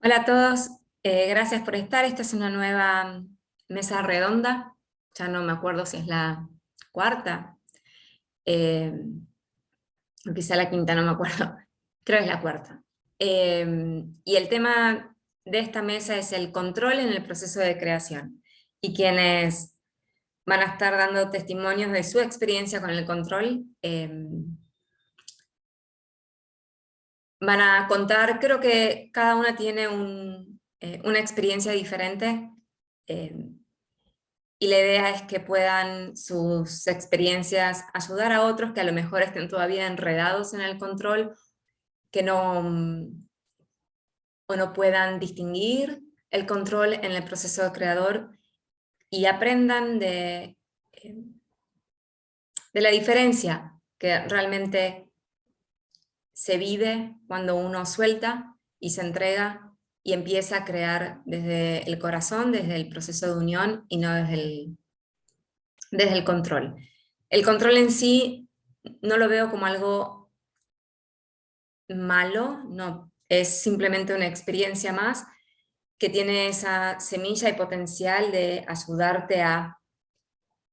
Hola a todos, gracias por estar. Esta es una nueva mesa redonda, ya no me acuerdo si es la cuarta, eh, o quizá la quinta, no me acuerdo, creo que es la cuarta. Y el tema de esta mesa es el control en el proceso de creación. Y quienes van a estar dando testimonios de su experiencia con el control, van a contar, creo que cada una tiene una experiencia diferente, y la idea es que puedan sus experiencias ayudar a otros que a lo mejor estén todavía enredados en el control, que o no puedan distinguir el control en el proceso creador y aprendan de la diferencia que realmente se vive cuando uno suelta y se entrega y empieza a crear desde el corazón, desde el proceso de unión y no desde el control. El control en sí no lo veo como algo malo, no, es simplemente una experiencia más que tiene esa semilla y potencial de ayudarte a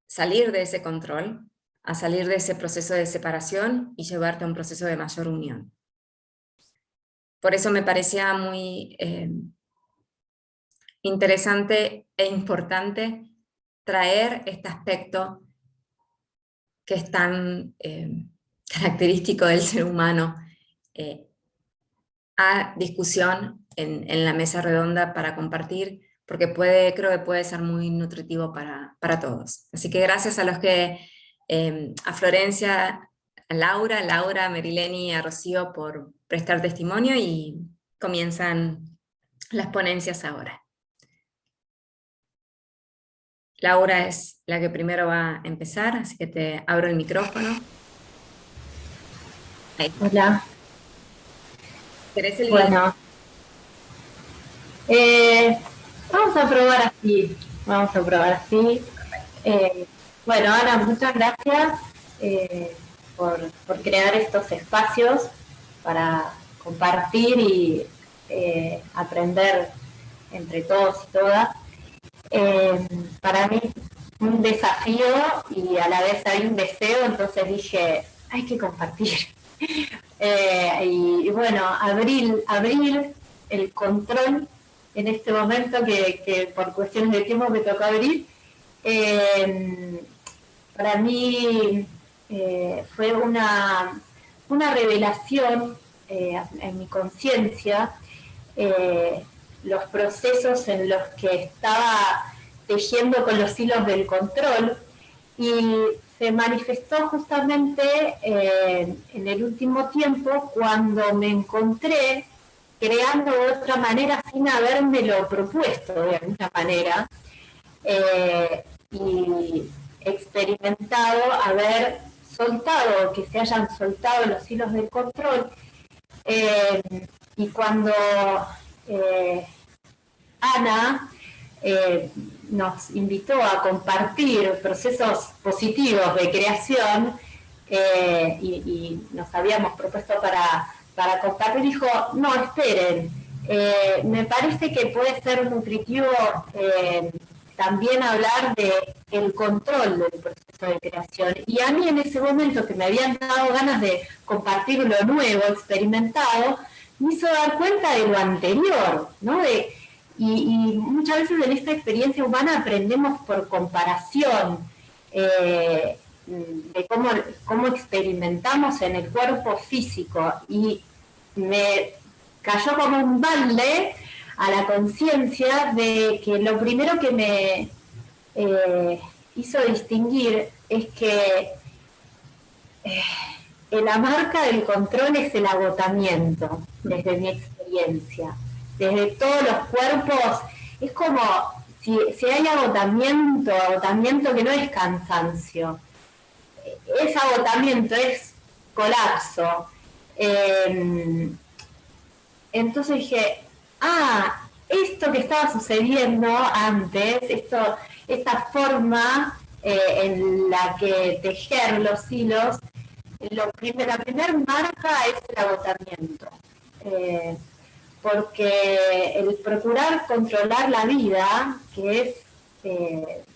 salir de ese control, a salir de ese proceso de separación y llevarte a un proceso de mayor unión. Por eso me parecía muy interesante e importante traer este aspecto que es tan característico del ser humano a discusión en la mesa redonda para compartir, porque creo que puede ser muy nutritivo para todos. Así que gracias a los que, a Florencia, a Laura, a Merileni y a Rocío por prestar testimonio, y comienzan las ponencias ahora. Laura es la que primero va a empezar, así que te abro el micrófono. Ahí. Hola. ¿Querés el Bueno, vamos a probar así. Vamos a probar así. Bueno, Ana, muchas gracias por crear estos espacios para compartir y aprender entre todos y todas. Para mí un desafío y a la vez hay un deseo, entonces dije, hay que compartir. Y bueno, abrir el control en este momento que por cuestiones de tiempo me tocó abrir, para mí fue una revelación en mi conciencia, los procesos en los que estaba tejiendo con los hilos del control, y se manifestó justamente en el último tiempo cuando me encontré creando de otra manera sin habérmelo propuesto de alguna manera, y experimentado haber soltado, que se hayan soltado los hilos del control, y cuando Ana nos invitó a compartir procesos positivos de creación, y nos habíamos propuesto para compartir, dijo, no, esperen, me parece que puede ser nutritivo también hablar del control del proceso de creación. Y a mí en ese momento que me habían dado ganas de compartir lo nuevo, experimentado, me hizo dar cuenta de lo anterior, ¿no? Y muchas veces en esta experiencia humana aprendemos por comparación de cómo experimentamos en el cuerpo físico, y me cayó como un balde a la conciencia de que lo primero que me hizo distinguir es que la marca del control es el agotamiento, desde mi experiencia. Desde todos los cuerpos, es como si hay agotamiento que no es cansancio, es agotamiento, es colapso. Entonces dije, esto que estaba sucediendo antes, esta forma en la que tejer los hilos, la primera marca es el agotamiento. porque el procurar controlar la vida, que es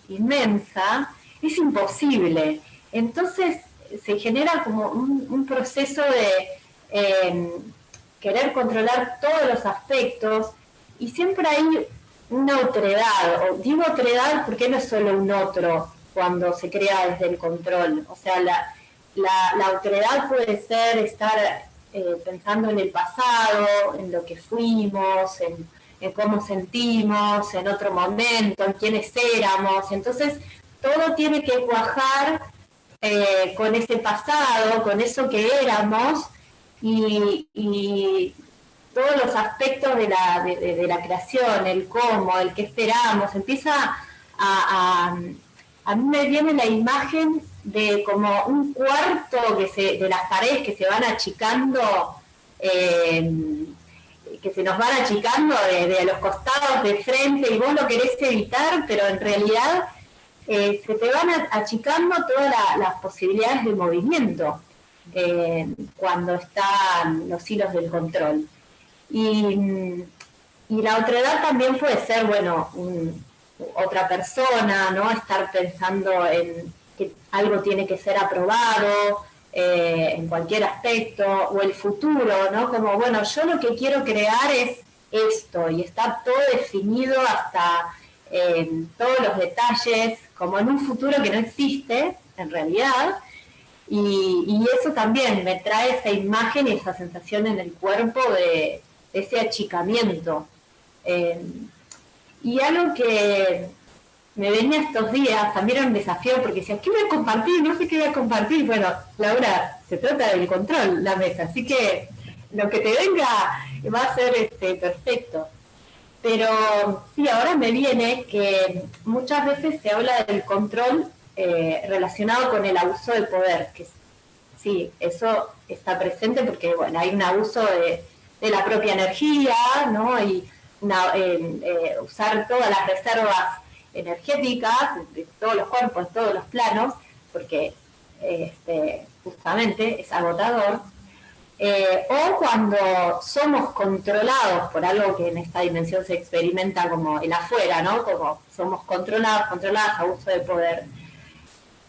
inmensa, es imposible. Entonces se genera como un proceso de querer controlar todos los aspectos, y siempre hay una otredad, o digo otredad porque no es solo un otro cuando se crea desde el control, o sea, la otredad puede ser estar pensando en el pasado, en lo que fuimos, en cómo sentimos, en otro momento, en quiénes éramos. Entonces, todo tiene que cuajar con ese pasado, con eso que éramos, y todos los aspectos de la creación, el cómo, el que esperamos, empieza a mí me viene la imagen de como un cuarto de las paredes que se van achicando, que se nos van achicando de los costados, de frente, y vos lo querés evitar, pero en realidad se te van achicando todas las posibilidades de movimiento cuando están los hilos del control. Y la otredad también puede ser, bueno, otra persona, ¿no? Estar pensando en que algo tiene que ser aprobado en cualquier aspecto, o el futuro, ¿no? Como, bueno, yo lo que quiero crear es esto, y está todo definido hasta todos los detalles, como en un futuro que no existe, en realidad, y eso también me trae esa imagen y esa sensación en el cuerpo de ese achicamiento. Y algo que me venía estos días, también era un desafío, porque decía, ¿qué voy a compartir? No sé qué voy a compartir. Bueno, Laura, se trata del control, la mesa, así que lo que te venga va a ser perfecto. Pero sí, ahora me viene que muchas veces se habla del control relacionado con el abuso de poder, que sí, eso está presente porque, bueno, hay un abuso de la propia energía, ¿no? Y usar todas las reservas energéticas de todos los cuerpos, de todos los planos, porque justamente es agotador. O cuando somos controlados por algo que en esta dimensión se experimenta como el afuera, ¿no? Como somos controladas, abuso de poder.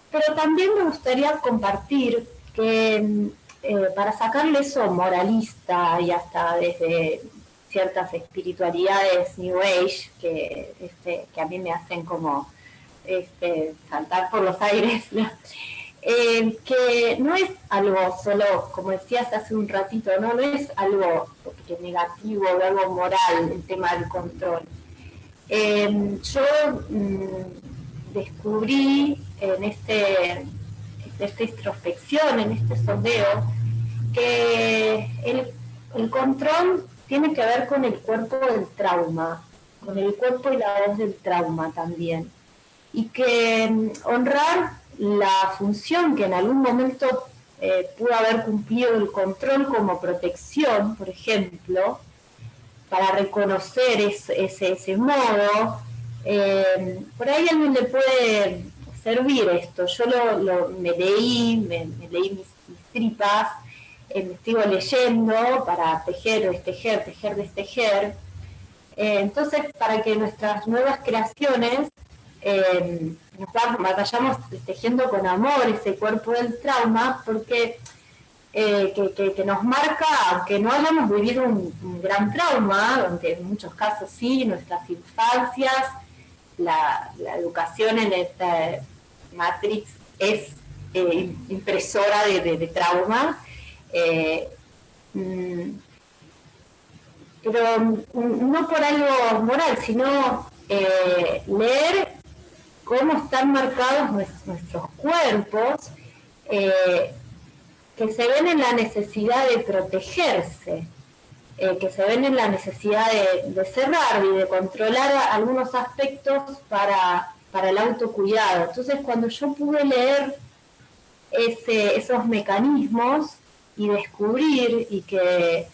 Pero también me gustaría compartir que para sacarle eso moralista, y hasta desde ciertas espiritualidades New Age que a mí me hacen como saltar por los aires, ¿no? Que no es algo solo, como decías hace un ratito, no es algo negativo o algo moral el tema del control. Yo descubrí en esta introspección, en este sondeo, que el control tiene que ver con el cuerpo del trauma, con el cuerpo y la voz del trauma también. Y que honrar la función que en algún momento pudo haber cumplido el control como protección, por ejemplo, para reconocer ese modo, por ahí a alguien le puede servir esto. Yo me leí mis tripas, me sigo leyendo para tejer, destejer. Entonces, para que nuestras nuevas creaciones nos vayamos tejiendo con amor ese cuerpo del trauma, porque que nos marca, aunque no hayamos vivido un gran trauma, aunque en muchos casos sí, nuestras infancias, la educación en esta Matrix es impresora de trauma, pero no por algo moral, sino leer cómo están marcados nuestros cuerpos, que se ven en la necesidad de protegerse, que se ven en la necesidad de cerrar y de controlar algunos aspectos para el autocuidado. Entonces, cuando yo pude leer esos mecanismos y descubrir y que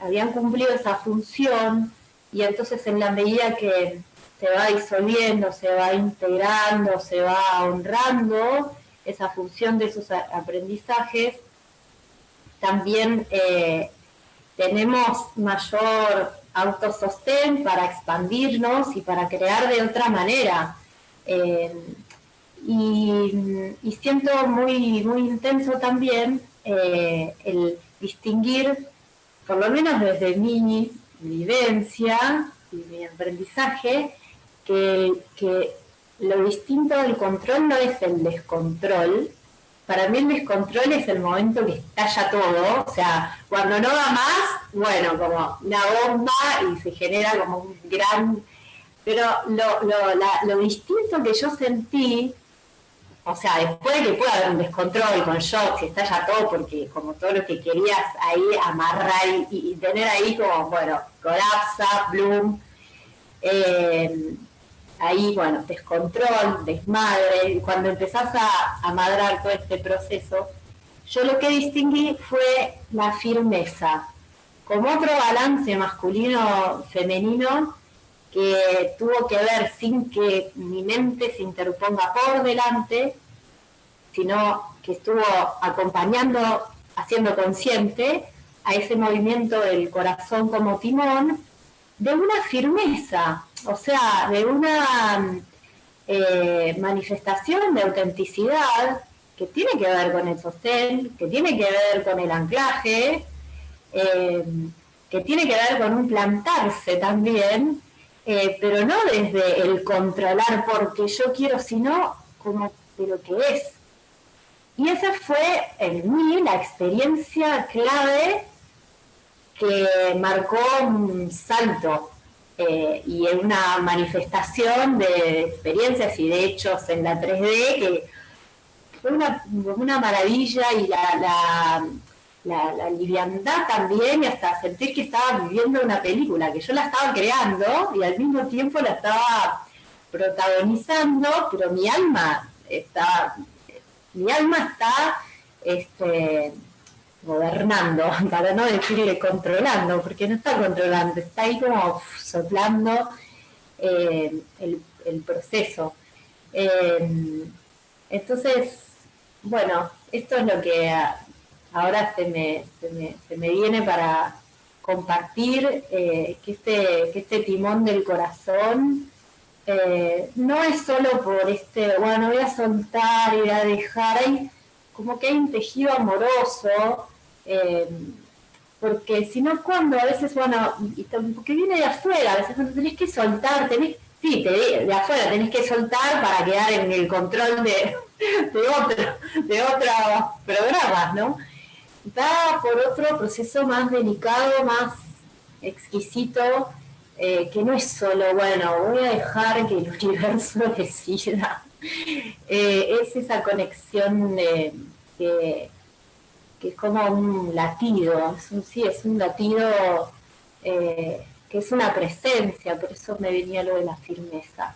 habían cumplido esa función, y entonces en la medida que se va disolviendo, se va integrando, se va honrando esa función de esos aprendizajes, también tenemos mayor autosostén para expandirnos y para crear de otra manera. Y siento muy, muy intenso también el distinguir, por lo menos desde mi vivencia y mi aprendizaje, que lo distinto del control no es el descontrol. Para mí el descontrol es el momento que estalla todo, o sea, cuando no da más, bueno, como una bomba y se genera como un gran... Pero lo distinto que yo sentí, o sea, después de que pueda haber un descontrol con shock, se estalla todo, porque como todo lo que querías ahí amarrar y tener ahí como, bueno, colapsa, bloom, ahí, bueno, descontrol, desmadre, y cuando empezás a madrar todo este proceso, yo lo que distinguí fue la firmeza, como otro balance masculino-femenino que tuvo que ver sin que mi mente se interponga por delante, sino que estuvo acompañando, haciendo consciente a ese movimiento del corazón como timón, de una firmeza, o sea, de una manifestación de autenticidad que tiene que ver con el sostén, que tiene que ver con el anclaje, que tiene que ver con un plantarse también, pero no desde el controlar porque yo quiero, sino como de lo que es. Y esa fue en mí la experiencia clave que marcó un salto y en una manifestación de experiencias y de hechos en la 3D que fue una maravilla, y la liviandad también, y hasta sentir que estaba viviendo una película, que yo la estaba creando y al mismo tiempo la estaba protagonizando, pero mi alma está gobernando, para no decirle controlando, porque no está controlando, está ahí como soplando el proceso. Entonces, bueno, esto es lo que ahora se me viene para compartir, que este timón del corazón no es solo por bueno, voy a soltar y voy a dejar, como que hay un tejido amoroso, porque si no, cuando a veces, bueno, porque viene de afuera, a veces cuando tenés que soltar, de afuera tenés que soltar para quedar en el control de otros programas, ¿no? Va por otro proceso más delicado, más exquisito, que no es solo, bueno, voy a dejar que el universo decida. Es esa conexión que es como un latido, es un latido que es una presencia, por eso me venía lo de la firmeza.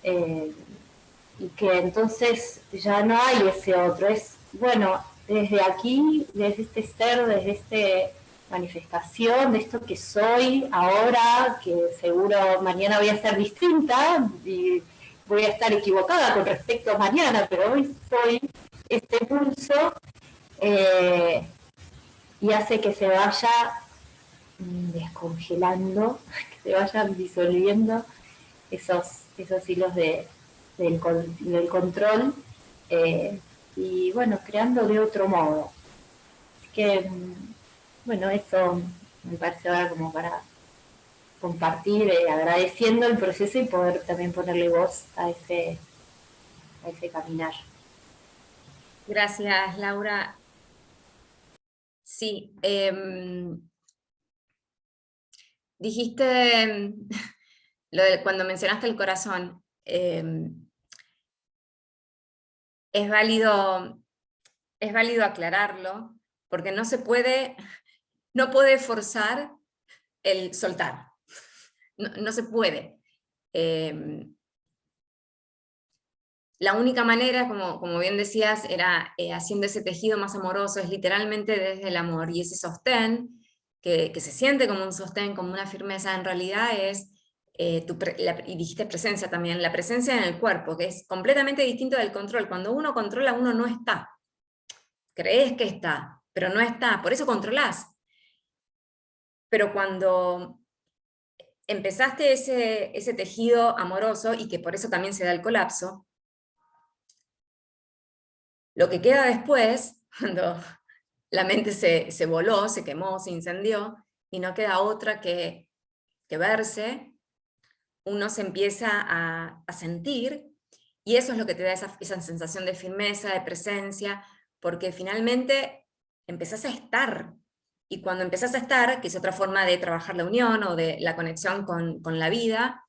Y que entonces ya no hay ese otro, es, bueno, desde aquí, desde este ser, desde esta manifestación, de esto que soy ahora, que seguro mañana voy a ser distinta y voy a estar equivocada con respecto a mañana, pero hoy soy este pulso, y hace que se vaya descongelando, que se vayan disolviendo esos hilos del control, y bueno, creando de otro modo. Así que, bueno, eso me parece ahora como para compartir, agradeciendo el proceso y poder también ponerle voz a ese caminar. Gracias, Laura. Sí, dijiste lo de cuando mencionaste el corazón. Es válido aclararlo, porque no puede forzar el soltar. No se puede. La única manera, como bien decías, era haciendo ese tejido más amoroso, es literalmente desde el amor, y ese sostén, que se siente como un sostén, como una firmeza, en realidad es, y dijiste presencia también, la presencia en el cuerpo, que es completamente distinto del control. Cuando uno controla, uno no está. Crees que está, pero no está, por eso controlás. pero cuando empezaste ese tejido amoroso, y que por eso también se da el colapso, lo que queda después, cuando la mente se voló, se quemó, se incendió, y no queda otra que verse, uno se empieza a sentir, y eso es lo que te da esa sensación de firmeza, de presencia, porque finalmente empezás a estar, y cuando empezás a estar, que es otra forma de trabajar la unión o de la conexión con la vida,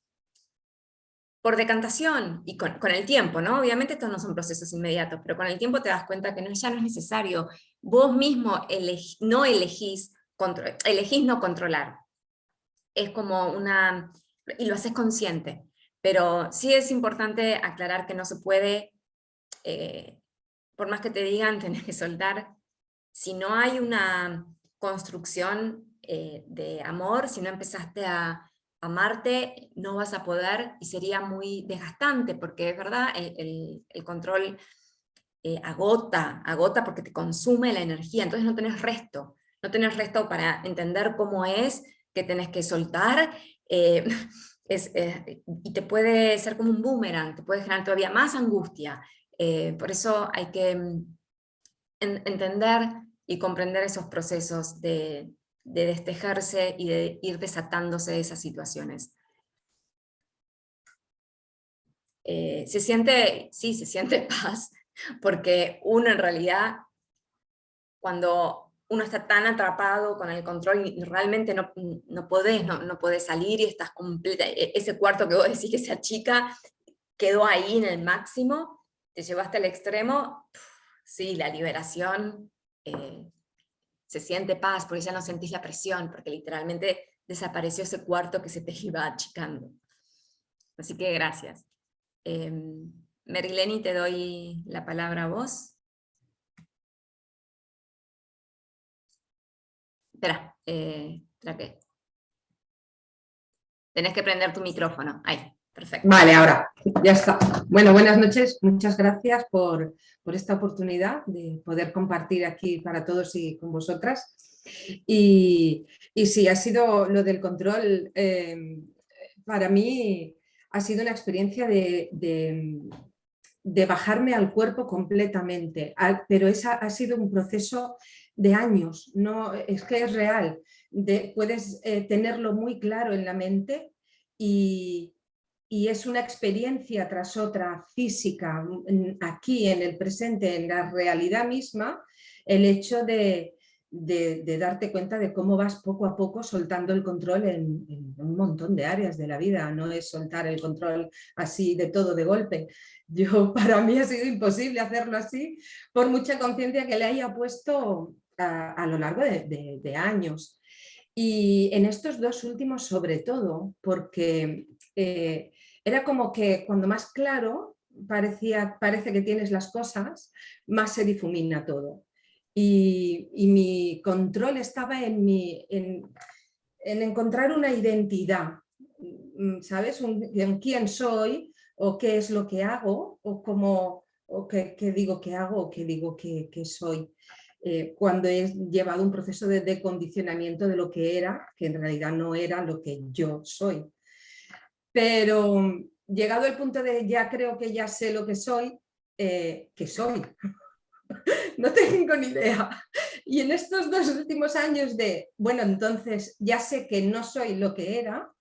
por decantación y con el tiempo, ¿no? Obviamente estos no son procesos inmediatos, pero con el tiempo te das cuenta que ya no es necesario. Vos mismo no elegís, elegís no controlar. Es como y lo haces consciente. Pero sí es importante aclarar que no se puede, por más que te digan, tenés que soltar. Si no hay una construcción de amor, si no empezaste a amarte, no vas a poder, y sería muy desgastante, porque es verdad, el control agota porque te consume la energía, entonces no tenés resto para entender cómo es que tenés que soltar, eh, y te puede ser como un boomerang, te puede generar todavía más angustia. Por eso hay que entender y comprender esos procesos de destejerse y de ir desatándose de esas situaciones. Se siente paz, porque uno en realidad, cuando uno está tan atrapado con el control y realmente no podés salir y estás completa, ese cuarto que vos decís que se achica, quedó ahí en el máximo, te llevaste al extremo, sí, la liberación, se siente paz, porque ya no sentís la presión, porque literalmente desapareció ese cuarto que se te iba achicando. Así que gracias. Merileni, te doy la palabra a vos. Espera, que tenés que prender tu micrófono. Ahí, perfecto. Vale, ahora, ya está. Bueno, buenas noches. Muchas gracias por esta oportunidad de poder compartir aquí para todos y con vosotras. Y sí, ha sido lo del control, para mí ha sido una experiencia de bajarme al cuerpo completamente, pero ha sido un proceso de años, no, es que es real, puedes tenerlo muy claro en la mente y es una experiencia tras otra física, aquí en el presente, en la realidad misma, el hecho de darte cuenta de cómo vas poco a poco soltando el control en un montón de áreas de la vida. No es soltar el control así de todo de golpe. Para mí ha sido imposible hacerlo así, por mucha conciencia que le haya puesto a lo largo de años. Y en estos dos últimos sobre todo, porque era como que cuando más claro parece que tienes las cosas, más se difumina todo. Y mi control estaba en encontrar una identidad, ¿sabes? En quién soy, o qué es lo que hago, o qué digo que hago, o qué digo que soy. Cuando he llevado un proceso de decondicionamiento de lo que era, que en realidad no era lo que yo soy. Pero llegado al punto de ya creo que ya sé lo que soy, ¿qué soy? No tengo ni idea. Y en estos dos últimos años bueno, entonces ya sé que no soy lo que era,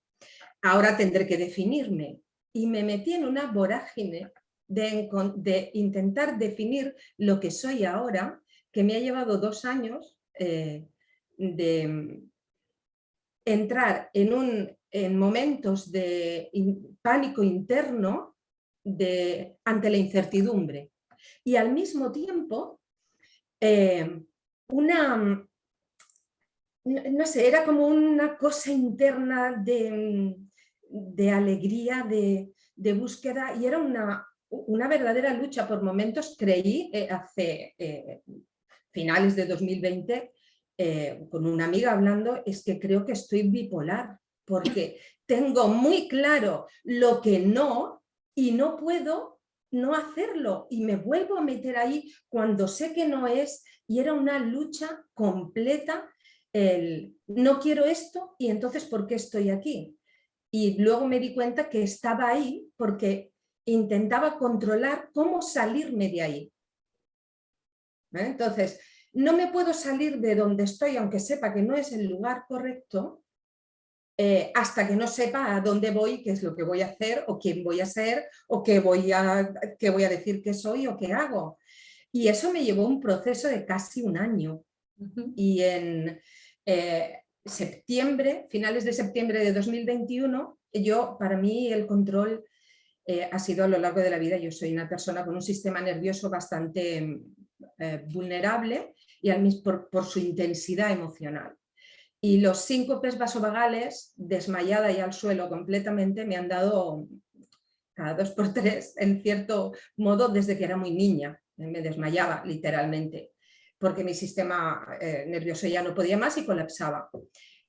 ahora tendré que definirme. Y me metí en una vorágine de intentar definir lo que soy ahora, que me ha llevado 2 años de entrar en momentos de pánico interno ante la incertidumbre. Y al mismo tiempo, no sé, era como una cosa interna de alegría, de búsqueda, y era una verdadera lucha. Por momentos creí, hace finales de 2020, con una amiga hablando, es que creo que estoy bipolar, porque tengo muy claro lo que no, y no puedo no hacerlo, y me vuelvo a meter ahí cuando sé que no es, y era una lucha completa el no quiero esto y entonces ¿por qué estoy aquí? Y luego me di cuenta que estaba ahí porque intentaba controlar cómo salirme de ahí. Entonces, no me puedo salir de donde estoy, aunque sepa que no es el lugar correcto, hasta que no sepa a dónde voy, qué es lo que voy a hacer, o quién voy a ser, o qué voy a decir que soy o qué hago. Y eso me llevó un proceso de casi un año. Y en septiembre, finales de septiembre de 2021, para mí el control ha sido a lo largo de la vida. Yo soy una persona con un sistema nervioso bastante vulnerable y por su intensidad emocional. Y los síncopes vasovagales, desmayada y al suelo completamente, me han dado cada 2 por 3, en cierto modo, desde que era muy niña. Me desmayaba literalmente, porque mi sistema nervioso ya no podía más y colapsaba.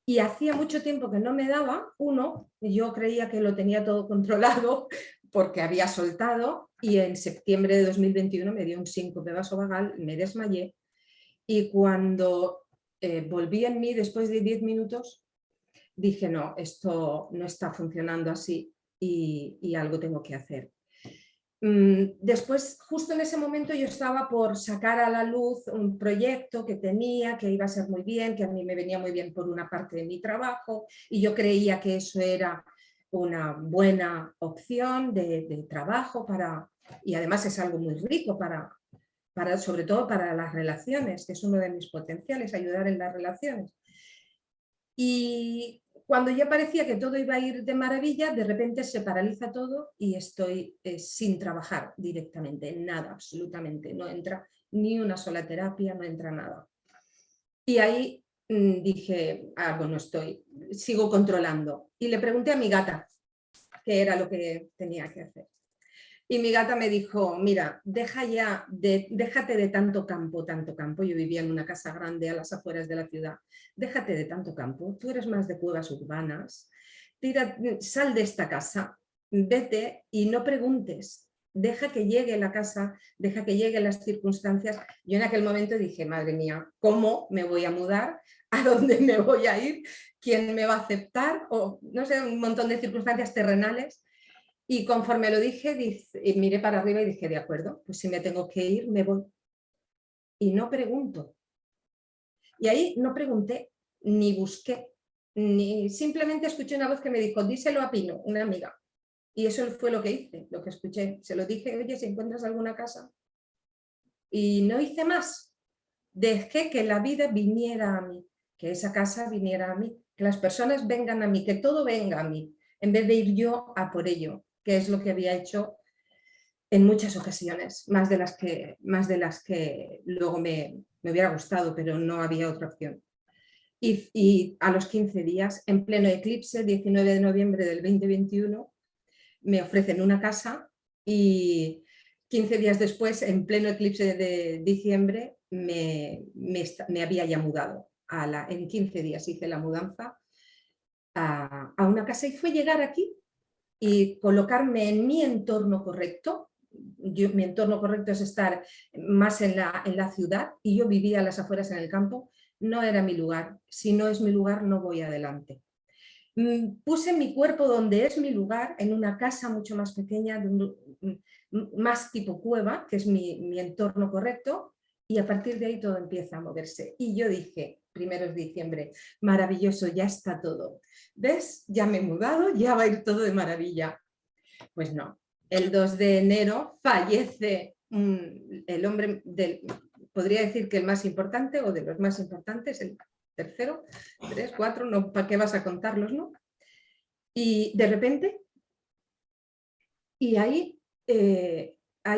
Y hacía mucho tiempo que no me daba uno, yo creía que lo tenía todo controlado porque había soltado, y en septiembre de 2021 me dio un síncope vasovagal, me desmayé, y cuando volví en mí después de 10 minutos, dije no, esto no está funcionando así y algo tengo que hacer. Después, justo en ese momento, yo estaba por sacar a la luz un proyecto que tenía, que iba a ser muy bien, que a mí me venía muy bien por una parte de mi trabajo, y yo creía que eso era una buena opción de trabajo y además es algo muy rico sobre todo para las relaciones, que es uno de mis potenciales, ayudar en las relaciones. Y cuando ya parecía que todo iba a ir de maravilla, de repente se paraliza todo y estoy sin trabajar directamente, nada, absolutamente. No entra ni una sola terapia, no entra nada. Y ahí dije, bueno, sigo controlando. Y le pregunté a mi gata qué era lo que tenía que hacer. Y mi gata me dijo, mira, déjate de tanto campo. Yo vivía en una casa grande a las afueras de la ciudad. Déjate de tanto campo, tú eres más de cuevas urbanas. Sal de esta casa, vete y no preguntes. Deja que llegue la casa, deja que lleguen las circunstancias. Yo en aquel momento dije, madre mía, ¿cómo me voy a mudar? ¿A dónde me voy a ir? ¿Quién me va a aceptar? O no sé, un montón de circunstancias terrenales. Y conforme lo dije, miré para arriba y dije, de acuerdo, pues si me tengo que ir, me voy. Y no pregunto. Y ahí no pregunté, ni busqué, ni simplemente escuché una voz que me dijo, díselo a Pino, una amiga. Y eso fue lo que hice, lo que escuché. Se lo dije, oye, si encuentras alguna casa. Y no hice más. Dejé que la vida viniera a mí, que esa casa viniera a mí, que las personas vengan a mí, que todo venga a mí, en vez de ir yo a por ello, que es lo que había hecho en muchas ocasiones, más de las que luego me hubiera gustado, pero no había otra opción. Y a los 15 días, en pleno eclipse, 19 de noviembre del 2021, me ofrecen una casa y 15 días después, en pleno eclipse de diciembre, me había ya mudado. En 15 días hice la mudanza a una casa y fue llegar aquí y colocarme en mi entorno correcto. Mi entorno correcto es estar más en la ciudad y yo vivía a las afueras en el campo. No era mi lugar. Si no es mi lugar, no voy adelante. Puse mi cuerpo donde es mi lugar, en una casa mucho más pequeña, más tipo cueva, que es mi entorno correcto, y a partir de ahí todo empieza a moverse. Y yo dije, 1 de diciembre, maravilloso, ya está todo. ¿Ves? Ya me he mudado, ya va a ir todo de maravilla. Pues no. El 2 de enero fallece el hombre, podría decir que el más importante o de los más importantes, el tercero, 3, 4, no, ¿para qué vas a contarlos, no? Y de repente, y ahí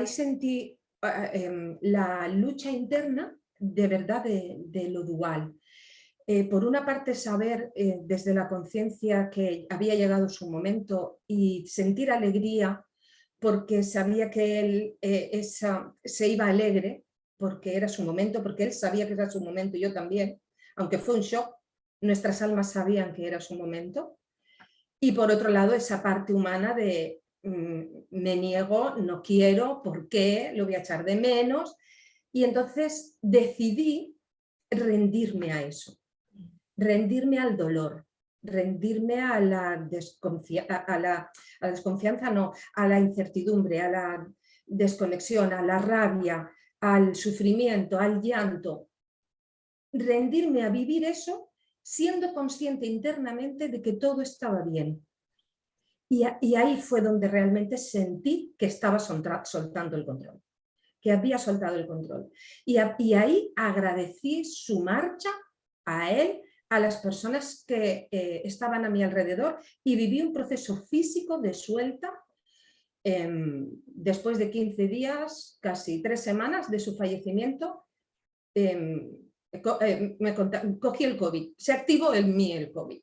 sentí la lucha interna de verdad de lo dual. Por una parte, saber desde la conciencia que había llegado su momento y sentir alegría porque sabía que él se iba alegre porque era su momento, porque él sabía que era su momento y yo también, aunque fue un shock, nuestras almas sabían que era su momento. Y por otro lado, esa parte humana de me niego, no quiero, ¿por qué? Lo voy a echar de menos. Y entonces decidí rendirme a eso. rendirme al dolor, rendirme a la desconfianza, no, a la incertidumbre, a la desconexión, a la rabia, al sufrimiento, al llanto. Rendirme a vivir eso siendo consciente internamente de que todo estaba bien. Y ahí fue donde realmente sentí que estaba soltando el control, que había soltado el control. Y ahí agradecí su marcha a él, a las personas que estaban a mi alrededor, y viví un proceso físico de suelta después de 15 días, casi 3 semanas de su fallecimiento. Cogí el COVID, se activó en mí el COVID,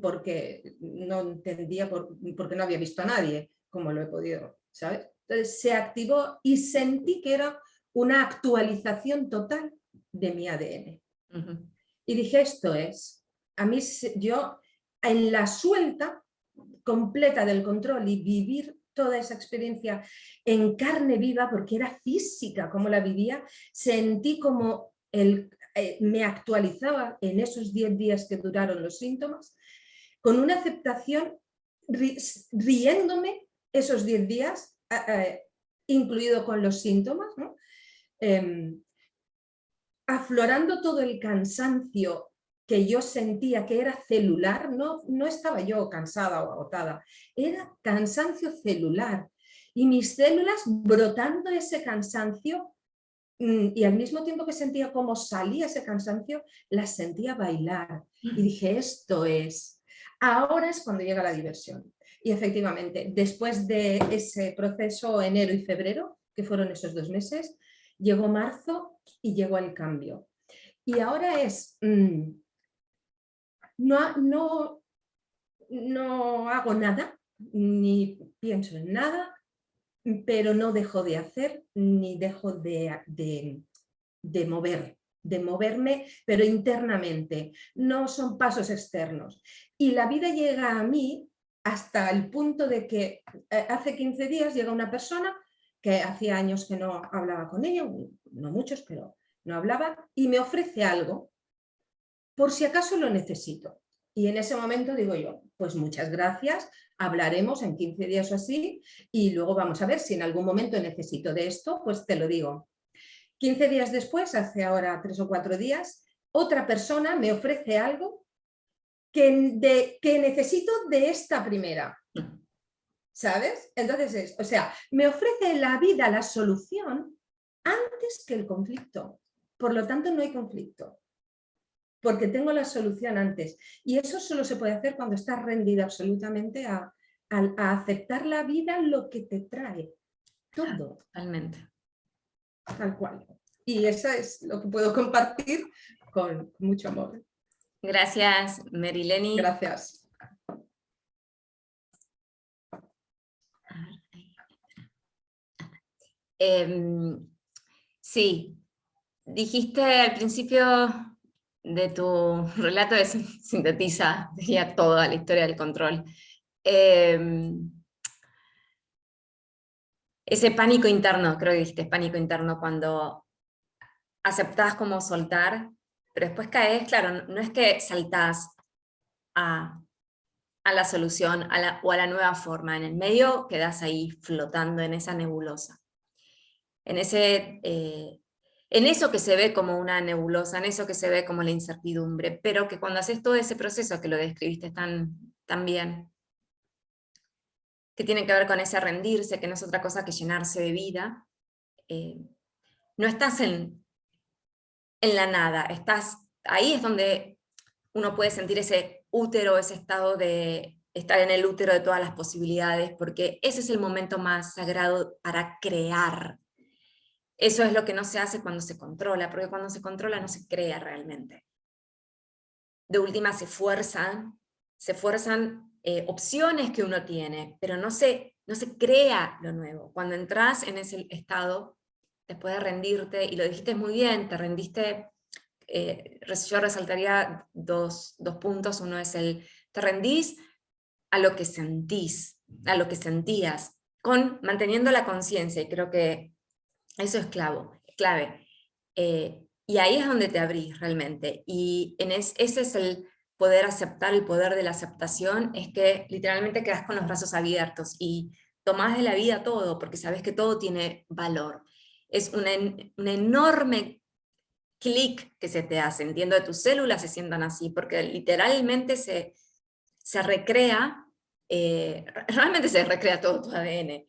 porque no entendía, porque no había visto a nadie como lo he podido, ¿sabes? Entonces se activó y sentí que era una actualización total de mi ADN. Uh-huh. Y dije, esto es, a mí, yo en la suelta completa del control y vivir toda esa experiencia en carne viva, porque era física como la vivía, sentí como me actualizaba en esos 10 días que duraron los síntomas, con una aceptación, riéndome esos 10 días, incluido con los síntomas, ¿no? Aflorando todo el cansancio que yo sentía que era celular, no estaba yo cansada o agotada, era cansancio celular, y mis células brotando ese cansancio, y al mismo tiempo que sentía cómo salía ese cansancio, las sentía bailar, y dije, esto es, ahora es cuando llega la diversión. Y efectivamente, después de ese proceso, enero y febrero, que fueron esos 2 meses, llegó marzo y llegó el cambio. Y ahora es, no hago nada, ni pienso en nada, pero no dejo de hacer, ni dejo de moverme, pero internamente. No son pasos externos. Y la vida llega a mí hasta el punto de que hace 15 días llega una persona que hacía años que no hablaba con ella, no muchos, pero no hablaba, y me ofrece algo por si acaso lo necesito. Y en ese momento digo yo, pues muchas gracias, hablaremos en 15 días o así, y luego vamos a ver si en algún momento necesito de esto, pues te lo digo. 15 días después, hace ahora 3 o 4 días, otra persona me ofrece algo que necesito de esta primera. ¿Sabes? Entonces me ofrece la vida, la solución, antes que el conflicto. Por lo tanto, no hay conflicto, porque tengo la solución antes. Y eso solo se puede hacer cuando estás rendida absolutamente a aceptar la vida, lo que te trae. Todo. Totalmente. Tal cual. Y eso es lo que puedo compartir con mucho amor. Gracias, Merileni. Gracias. Sí, dijiste al principio de tu relato, sintetiza, diría, toda la historia del control. Ese pánico interno, creo que dijiste pánico interno, cuando aceptás como soltar, pero después caes, claro, no es que saltás a la solución o a la nueva forma, en el medio quedás ahí flotando en esa nebulosa. En eso que se ve como una nebulosa, en eso que se ve como la incertidumbre, pero que cuando haces todo ese proceso que lo describiste tan bien, que tiene que ver con ese rendirse, que no es otra cosa que llenarse de vida, no estás en la nada, ahí es donde uno puede sentir ese útero, ese estado de estar en el útero de todas las posibilidades, porque ese es el momento más sagrado para crear. Eso es lo que no se hace cuando se controla, porque cuando se controla no se crea realmente. De última se fuerzan opciones que uno tiene, pero no se crea lo nuevo. Cuando entras en ese estado, después de rendirte, y lo dijiste muy bien, te rendiste, yo resaltaría dos puntos. Uno es te rendís a lo que sentís, a lo que sentías, manteniendo la conciencia, y creo que eso es clave. Y ahí es donde te abrís realmente. Y ese es el poder aceptar, el poder de la aceptación, es que literalmente quedás con los brazos abiertos y tomás de la vida todo, porque sabes que todo tiene valor. Es un enorme clic que se te hace, entiendo, de tus células se sientan así, porque literalmente se recrea, realmente se recrea todo tu ADN,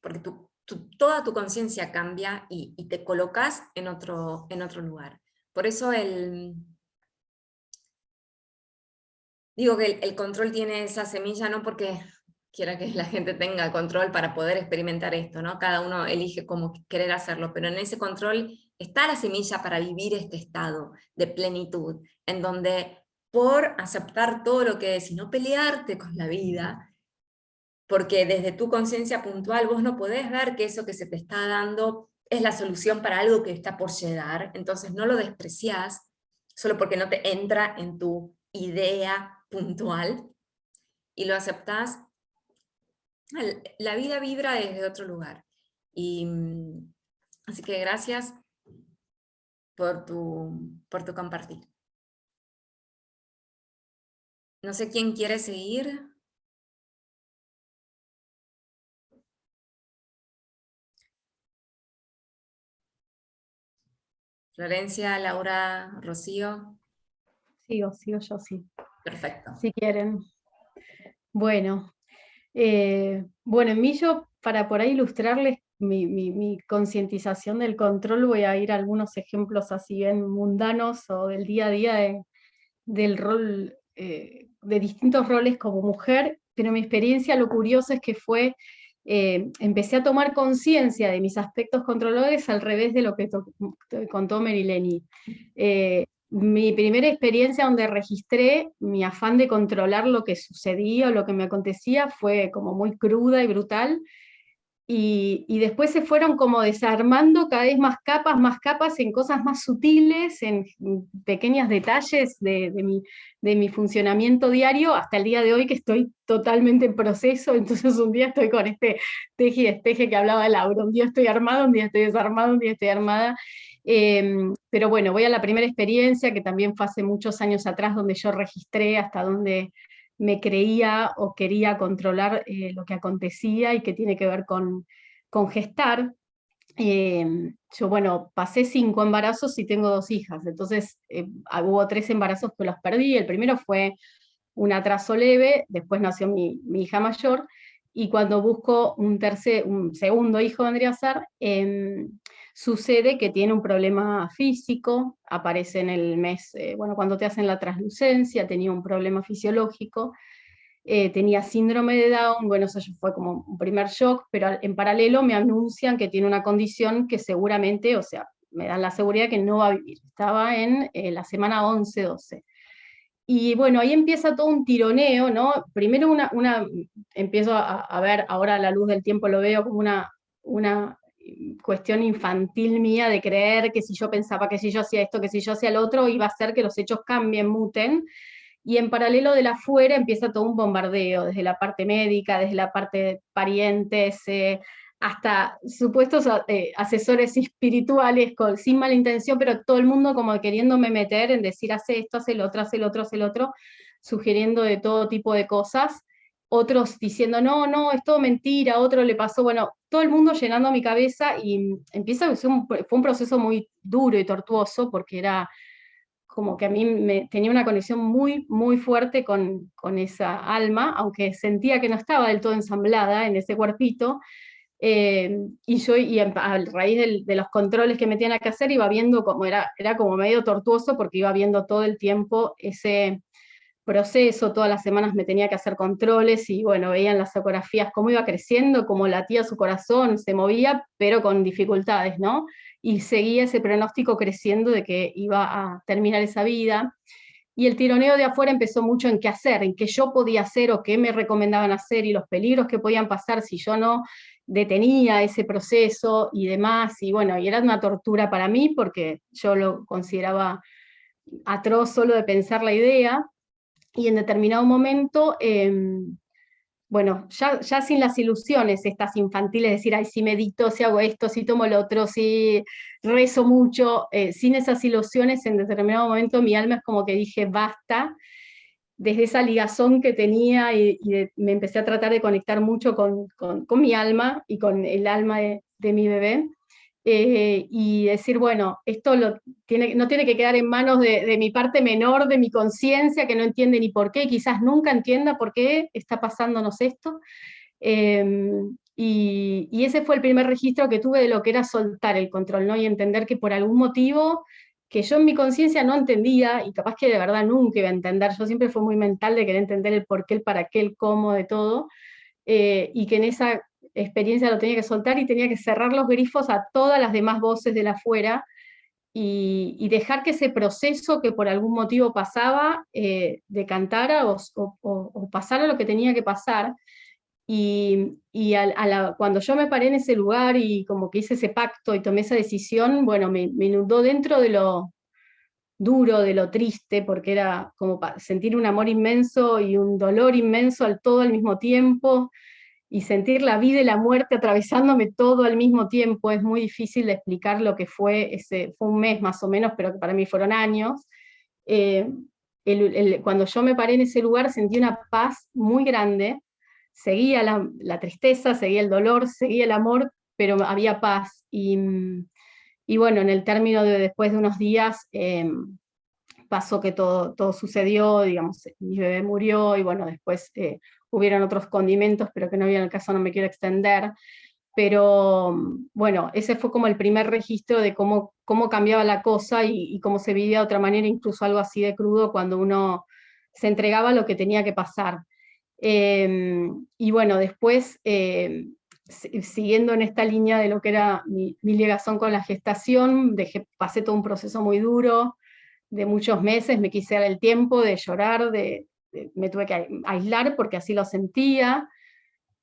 porque toda tu conciencia cambia y te colocas en otro lugar. Por eso digo que el control tiene esa semilla, no porque quiera que la gente tenga control para poder experimentar esto, ¿no? Cada uno elige cómo querer hacerlo, pero en ese control está la semilla para vivir este estado de plenitud, en donde por aceptar todo lo que es y no pelearte con la vida, porque desde tu conciencia puntual vos no podés ver que eso que se te está dando es la solución para algo que está por llegar, entonces no lo despreciás solo porque no te entra en tu idea puntual y lo aceptás. La vida vibra desde otro lugar. Y, así que gracias por tu compartir. No sé quién quiere seguir. Florencia, Laura, Rocío. Sigo yo, sí. Perfecto. Si quieren. Bueno, en mí yo, para por ahí ilustrarles mi concientización del control, voy a ir a algunos ejemplos así bien mundanos o del día a día del rol, de distintos roles como mujer, pero mi experiencia, lo curioso es que empecé a tomar conciencia de mis aspectos controladores al revés de lo que contó Merileni. Mi primera experiencia donde registré mi afán de controlar lo que sucedía o lo que me acontecía fue como muy cruda y brutal, y después se fueron como desarmando cada vez más capas en cosas más sutiles, en pequeños detalles de mi funcionamiento diario, hasta el día de hoy que estoy totalmente en proceso. Entonces un día estoy con este teje y despeje que hablaba Laura, un día estoy armada, un día estoy desarmada, un día estoy armada. Pero bueno, voy a la primera experiencia, que también fue hace muchos años atrás, donde yo registré hasta donde me creía o quería controlar lo que acontecía y que tiene que ver con gestar. Yo, bueno, pasé 5 embarazos y tengo 2 hijas, entonces hubo 3 embarazos que los perdí. El primero fue un atraso leve, después nació mi hija mayor, y cuando busco un segundo hijo, vendría a ser, sucede que tiene un problema físico, aparece en el mes, cuando te hacen la translucencia, tenía un problema fisiológico, tenía síndrome de Down. Bueno, eso fue como un primer shock, pero en paralelo me anuncian que tiene una condición que seguramente, o sea, me dan la seguridad que no va a vivir. Estaba en la semana 11-12. Y bueno, ahí empieza todo un tironeo, ¿no? Primero empiezo a ver, ahora a la luz del tiempo lo veo como una cuestión infantil mía de creer que si yo pensaba, que si yo hacía esto, que si yo hacía lo otro, iba a hacer que los hechos cambien, muten. Y en paralelo de la afuera empieza todo un bombardeo, desde la parte médica, desde la parte de parientes, hasta supuestos asesores espirituales sin mala intención, pero todo el mundo como queriéndome meter en decir, hace esto, hace el otro, hace el otro, hace el otro, sugiriendo de todo tipo de cosas. Otros diciendo, no, es todo mentira, otro le pasó, bueno, todo el mundo llenando mi cabeza, y fue un proceso muy duro y tortuoso, porque era como que a mí tenía una conexión muy, muy fuerte con esa alma, aunque sentía que no estaba del todo ensamblada en ese cuerpito. A raíz de los controles que me tenía que hacer, iba viendo como era como medio tortuoso, porque iba viendo todo el tiempo ese proceso. Todas las semanas me tenía que hacer controles, y bueno, veían las ecografías cómo iba creciendo, cómo latía su corazón, se movía, pero con dificultades, ¿no? Y seguía ese pronóstico creciendo de que iba a terminar esa vida. Y el tironeo de afuera empezó mucho en qué hacer, en qué yo podía hacer o qué me recomendaban hacer, y los peligros que podían pasar si yo no detenía ese proceso y demás. Y bueno, y era una tortura para mí, porque yo lo consideraba atroz solo de pensar la idea. Y en determinado momento bueno, ya sin las ilusiones estas infantiles, decir, ay, si medito, si hago esto, si tomo lo otro, si rezo mucho, sin esas ilusiones, en determinado momento mi alma es como que dije, basta, desde esa ligazón que tenía me empecé a tratar de conectar mucho con mi alma y con el alma de mi bebé, y decir, bueno, esto no tiene que quedar en manos de mi parte menor, de mi conciencia, que no entiende ni por qué, quizás nunca entienda por qué está pasándonos esto. Y ese fue el primer registro que tuve de lo que era soltar el control, ¿no? Y entender que por algún motivo que yo en mi conciencia no entendía, y capaz que de verdad nunca iba a entender, yo siempre fui muy mental de querer entender el por qué, el para qué, el cómo de todo, y que en esa experiencia lo tenía que soltar y tenía que cerrar los grifos a todas las demás voces de la afuera, y dejar que ese proceso que por algún motivo pasaba, decantara o pasara lo que tenía que pasar. Y cuando yo me paré en ese lugar y como que hice ese pacto y tomé esa decisión, bueno, me inundó dentro de lo duro, de lo triste, porque era como sentir un amor inmenso y un dolor inmenso al todo al mismo tiempo, y sentir la vida y la muerte atravesándome todo al mismo tiempo. Es muy difícil de explicar lo que fue, fue un mes más o menos, pero que para mí fueron años. Eh, cuando yo me paré en ese lugar sentí una paz muy grande, seguía la tristeza, seguía el dolor, seguía el amor, pero había paz. Y bueno, en el término después de unos días, pasó que todo sucedió, digamos, mi bebé murió, y bueno, después hubieron otros condimentos, pero que no había en el caso, no me quiero extender. Pero bueno, ese fue como el primer registro de cómo cambiaba la cosa y cómo se vivía de otra manera, incluso algo así de crudo, cuando uno se entregaba a lo que tenía que pasar. Y bueno, después, siguiendo en esta línea de lo que era mi ligación con la gestación, pasé todo un proceso muy duro, de muchos meses, me quise dar el tiempo de llorar, me tuve que aislar porque así lo sentía,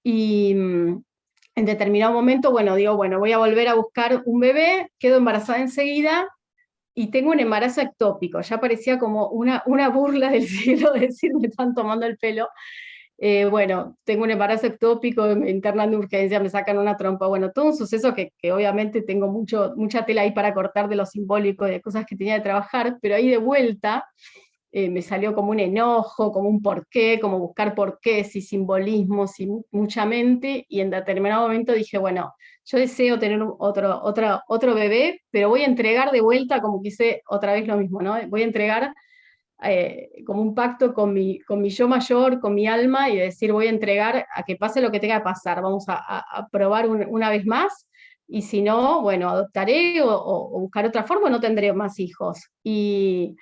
y en determinado momento, bueno, digo, bueno, voy a volver a buscar un bebé, quedo embarazada enseguida, y tengo un embarazo ectópico. Ya parecía como una burla del cielo decir, me están tomando el pelo. Bueno, tengo un embarazo ectópico, me internan de urgencia, me sacan una trompa, bueno, todo un suceso que obviamente tengo mucha tela ahí para cortar de lo simbólico, de cosas que tenía que trabajar, pero ahí de vuelta me salió como un enojo, como un porqué, como buscar porqués y simbolismos y mucha mente, y en determinado momento dije, bueno, yo deseo tener otro bebé, pero voy a entregar de vuelta, como quise otra vez lo mismo, ¿no? Voy a entregar como un pacto con mi yo mayor, con mi alma, y decir, voy a entregar a que pase lo que tenga que pasar, vamos a probar una vez más, y si no, bueno, adoptaré o buscar otra forma, no tendré más hijos. Y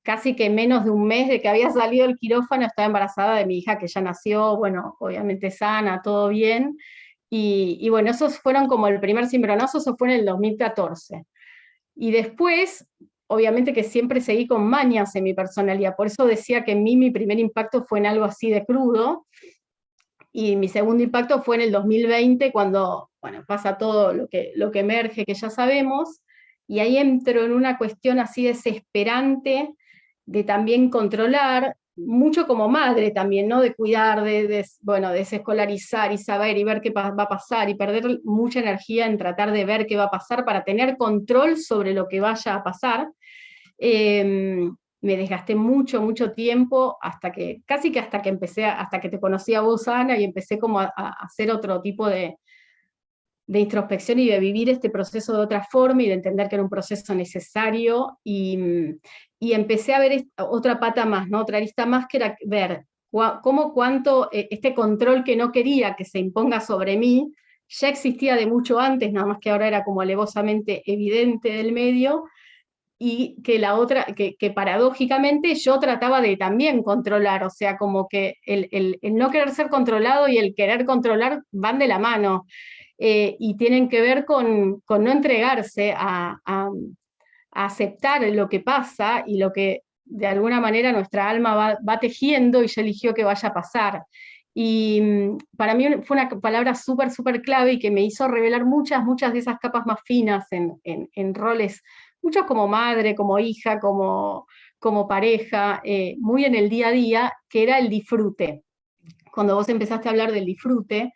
casi que menos de un mes de que había salido el quirófano, estaba embarazada de mi hija, que ya nació, bueno, obviamente sana, todo bien, y bueno, esos fueron como el primer cimbronazo, eso fue en el 2014. Y después, obviamente que siempre seguí con mañas en mi personalidad, por eso decía que en mí mi primer impacto fue en algo así de crudo, y mi segundo impacto fue en el 2020, cuando, bueno, pasa todo lo que emerge, que ya sabemos, y ahí entro en una cuestión así desesperante de también controlar, mucho como madre también, ¿no? De cuidar, bueno, desescolarizar y saber y ver qué va a pasar, y perder mucha energía en tratar de ver qué va a pasar para tener control sobre lo que vaya a pasar. Me desgasté mucho tiempo, casi que hasta que te conocí a vos, Ana, y empecé como a hacer otro tipo de introspección y de vivir este proceso de otra forma y de entender que era un proceso necesario, y empecé a ver otra pata más, ¿no? Otra arista más, que era ver cuánto este control que no quería que se imponga sobre mí ya existía de mucho antes, nada más que ahora era como alevosamente evidente del medio, y que paradójicamente yo trataba de también controlar, o sea, como que el no querer ser controlado y el querer controlar van de la mano, y tienen que ver con no entregarse a aceptar lo que pasa y lo que de alguna manera nuestra alma va tejiendo, y ya eligió que vaya a pasar. Y para mí fue una palabra súper clave, y que me hizo revelar muchas de esas capas más finas en roles, muchos como madre, como hija, como pareja, muy en el día a día, que era el disfrute. cuando vos empezaste a hablar del disfrute,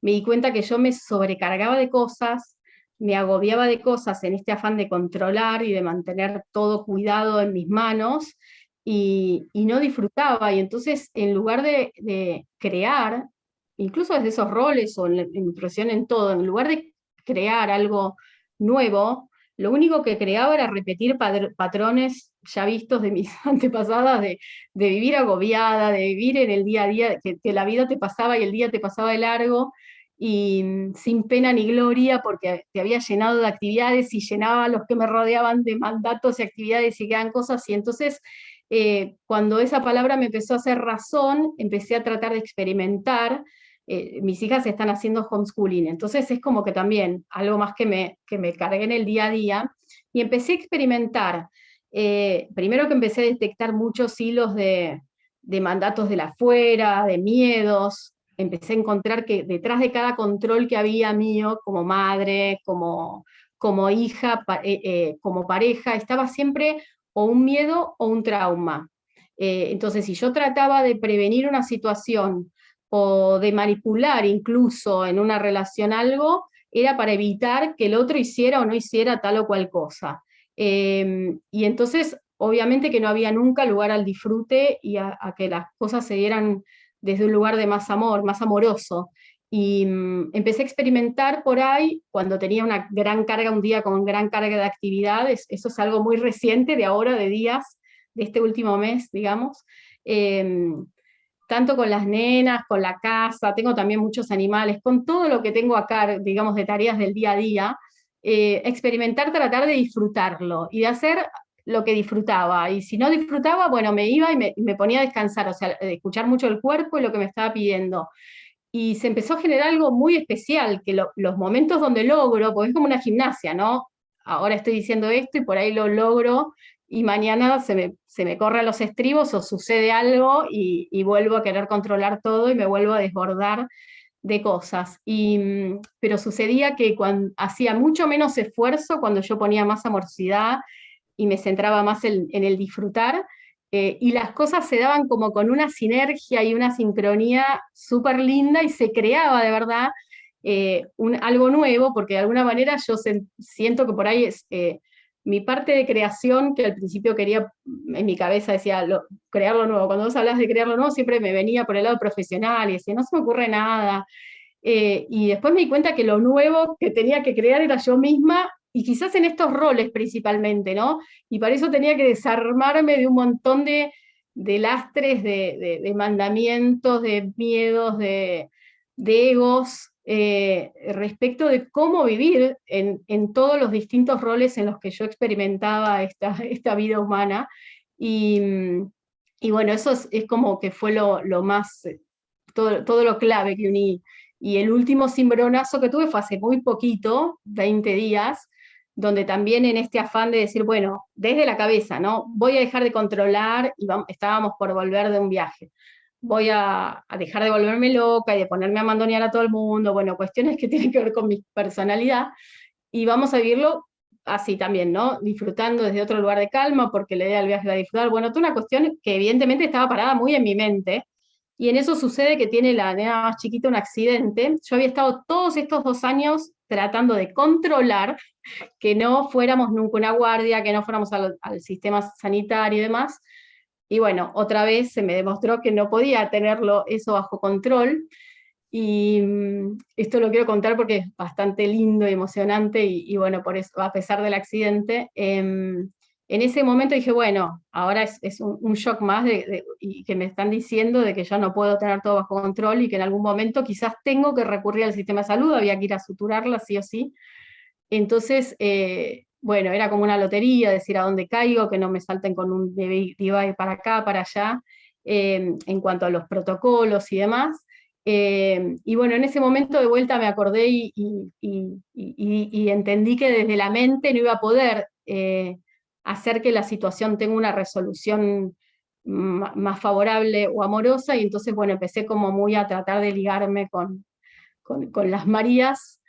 me di cuenta que yo me sobrecargaba de cosas, me agobiaba de cosas en este afán de controlar y de mantener todo cuidado en mis manos, y no disfrutaba, y entonces en lugar de crear, incluso desde esos roles o en mi profesión en todo, en lugar de crear algo nuevo, lo único que creaba era repetir patrones ya vistos de mis antepasadas, de vivir agobiada, de vivir en el día a día, que la vida te pasaba y el día te pasaba de largo, y sin pena ni gloria, porque te había llenado de actividades y llenaba a los que me rodeaban de mandatos y actividades y quedan cosas, y entonces cuando esa palabra me empezó a hacer razón, empecé a tratar de experimentar. Mis hijas están haciendo homeschooling, entonces es como que también algo más que me cargué en el día a día, y empecé a experimentar. Primero que empecé a detectar muchos hilos de mandatos de la afuera, de miedos, empecé a encontrar que detrás de cada control que había mío, como madre, como hija, como pareja, estaba siempre o un miedo o un trauma. Entonces, si yo trataba de prevenir una situación o de manipular incluso en una relación algo, era para evitar que el otro hiciera o no hiciera tal o cual cosa. Y entonces, obviamente que no había nunca lugar al disfrute y a que las cosas se dieran desde un lugar de más amor, más amoroso. Y empecé a experimentar por ahí cuando tenía una gran carga, un día con gran carga de actividades. Eso es algo muy reciente, de ahora, de días, de este último mes, digamos. Tanto con las nenas, con la casa, tengo también muchos animales, con todo lo que tengo acá, digamos, de tareas del día a día, experimentar, tratar de disfrutarlo y de hacer lo que disfrutaba. Y si no disfrutaba, bueno, me iba y me ponía a descansar, o sea, escuchar mucho el cuerpo y lo que me estaba pidiendo. Y se empezó a generar algo muy especial, que los momentos donde logro, porque es como una gimnasia, ¿no? Ahora estoy diciendo esto y por ahí lo logro, y mañana se me corren los estribos o sucede algo y vuelvo a querer controlar todo y me vuelvo a desbordar de cosas. Pero sucedía que cuando hacía mucho menos esfuerzo, cuando yo ponía más amorosidad y me centraba más en el disfrutar, y las cosas se daban como con una sinergia y una sincronía súper linda, y se creaba de verdad algo nuevo, porque de alguna manera yo siento que por ahí es mi parte de creación, que al principio quería, en mi cabeza decía, crear lo nuevo. Cuando vos hablas de crear lo nuevo, siempre me venía por el lado profesional, y decía, no se me ocurre nada. Y después me di cuenta que lo nuevo que tenía que crear era yo misma, y quizás en estos roles principalmente, ¿no? Y para eso tenía que desarmarme de un montón de lastres, de mandamientos, de miedos, de egos, respecto de cómo vivir en todos los distintos roles en los que yo experimentaba esta vida humana. Y, y bueno, eso es como que fue lo más, todo lo clave que uní. Y el último cimbronazo que tuve fue hace muy poquito, 20 días, donde también en este afán de decir, bueno, desde la cabeza, ¿no? Voy a dejar de controlar, y estábamos por volver de un viaje. Voy a dejar de volverme loca y de ponerme a mandonear a todo el mundo, bueno, cuestiones que tienen que ver con mi personalidad, y vamos a vivirlo así también, ¿no? Disfrutando desde otro lugar de calma, porque la idea del viaje era disfrutar. Bueno, toda una cuestión que evidentemente estaba parada muy en mi mente, y en eso sucede que tiene la nena más chiquita un accidente. Yo había estado todos estos 2 años tratando de controlar que no fuéramos nunca una guardia, que no fuéramos al sistema sanitario y demás. Y bueno, otra vez se me demostró que no podía tenerlo eso bajo control. Y esto lo quiero contar porque es bastante lindo y emocionante, y bueno, por eso, a pesar del accidente, en ese momento dije, bueno, ahora es un shock más y que me están diciendo de que ya no puedo tener todo bajo control, y que en algún momento quizás tengo que recurrir al sistema de salud, había que ir a suturarla sí o sí. Entonces, bueno, era como una lotería, decir a dónde caigo, que no me salten con un device para acá, para allá, en cuanto a los protocolos y demás. Y bueno, en ese momento de vuelta me acordé y entendí que desde la mente no iba a poder hacer que la situación tenga una resolución más favorable o amorosa, y entonces, bueno, empecé como muy a tratar de ligarme con las Marías,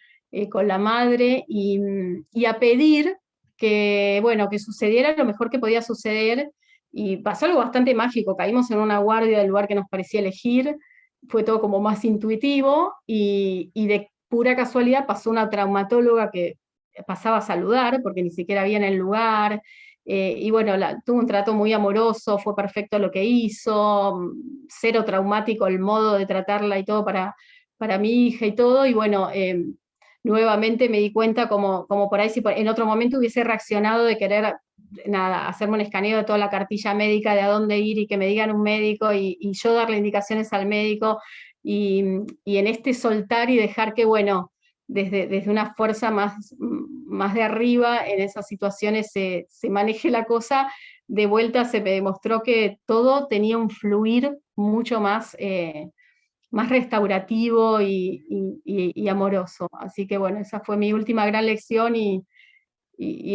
con la madre, y a pedir que, bueno, que sucediera lo mejor que podía suceder, y pasó algo bastante mágico. Caímos en una guardia del lugar que nos parecía elegir, fue todo como más intuitivo, y de pura casualidad pasó una traumatóloga que pasaba a saludar, porque ni siquiera había en el lugar, y bueno, tuvo un trato muy amoroso, fue perfecto lo que hizo, cero traumático el modo de tratarla y todo para mi hija y todo, y bueno, nuevamente me di cuenta como por ahí si en otro momento hubiese reaccionado de querer, nada, hacerme un escaneo de toda la cartilla médica, de a dónde ir y que me digan un médico, y yo darle indicaciones al médico, y en este soltar y dejar que, bueno, desde una fuerza más de arriba en esas situaciones se maneje la cosa, de vuelta se me demostró que todo tenía un fluir mucho más restaurativo y amoroso. Así que bueno, esa fue mi última gran lección, y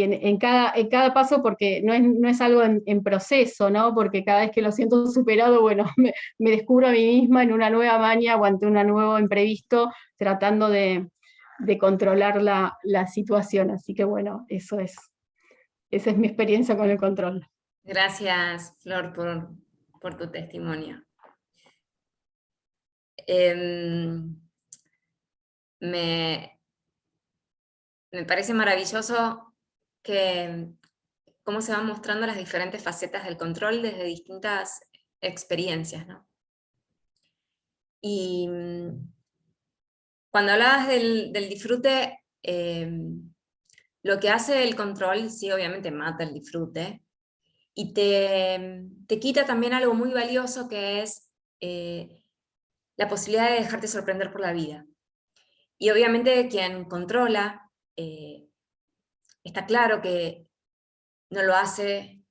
en cada paso, porque no es algo en proceso, ¿no? Porque cada vez que lo siento superado, bueno, me descubro a mí misma en una nueva maña o ante un nuevo imprevisto, tratando de controlar la situación. Así que bueno, esa es mi experiencia con el control. Gracias, Flor, por tu testimonio. Me parece maravilloso cómo se van mostrando las diferentes facetas del control desde distintas experiencias, ¿no? Y cuando hablabas del disfrute, lo que hace el control, sí, obviamente mata el disfrute, y te quita también algo muy valioso, que es la posibilidad de dejarte sorprender por la vida. Y obviamente quien controla, está claro que no lo hace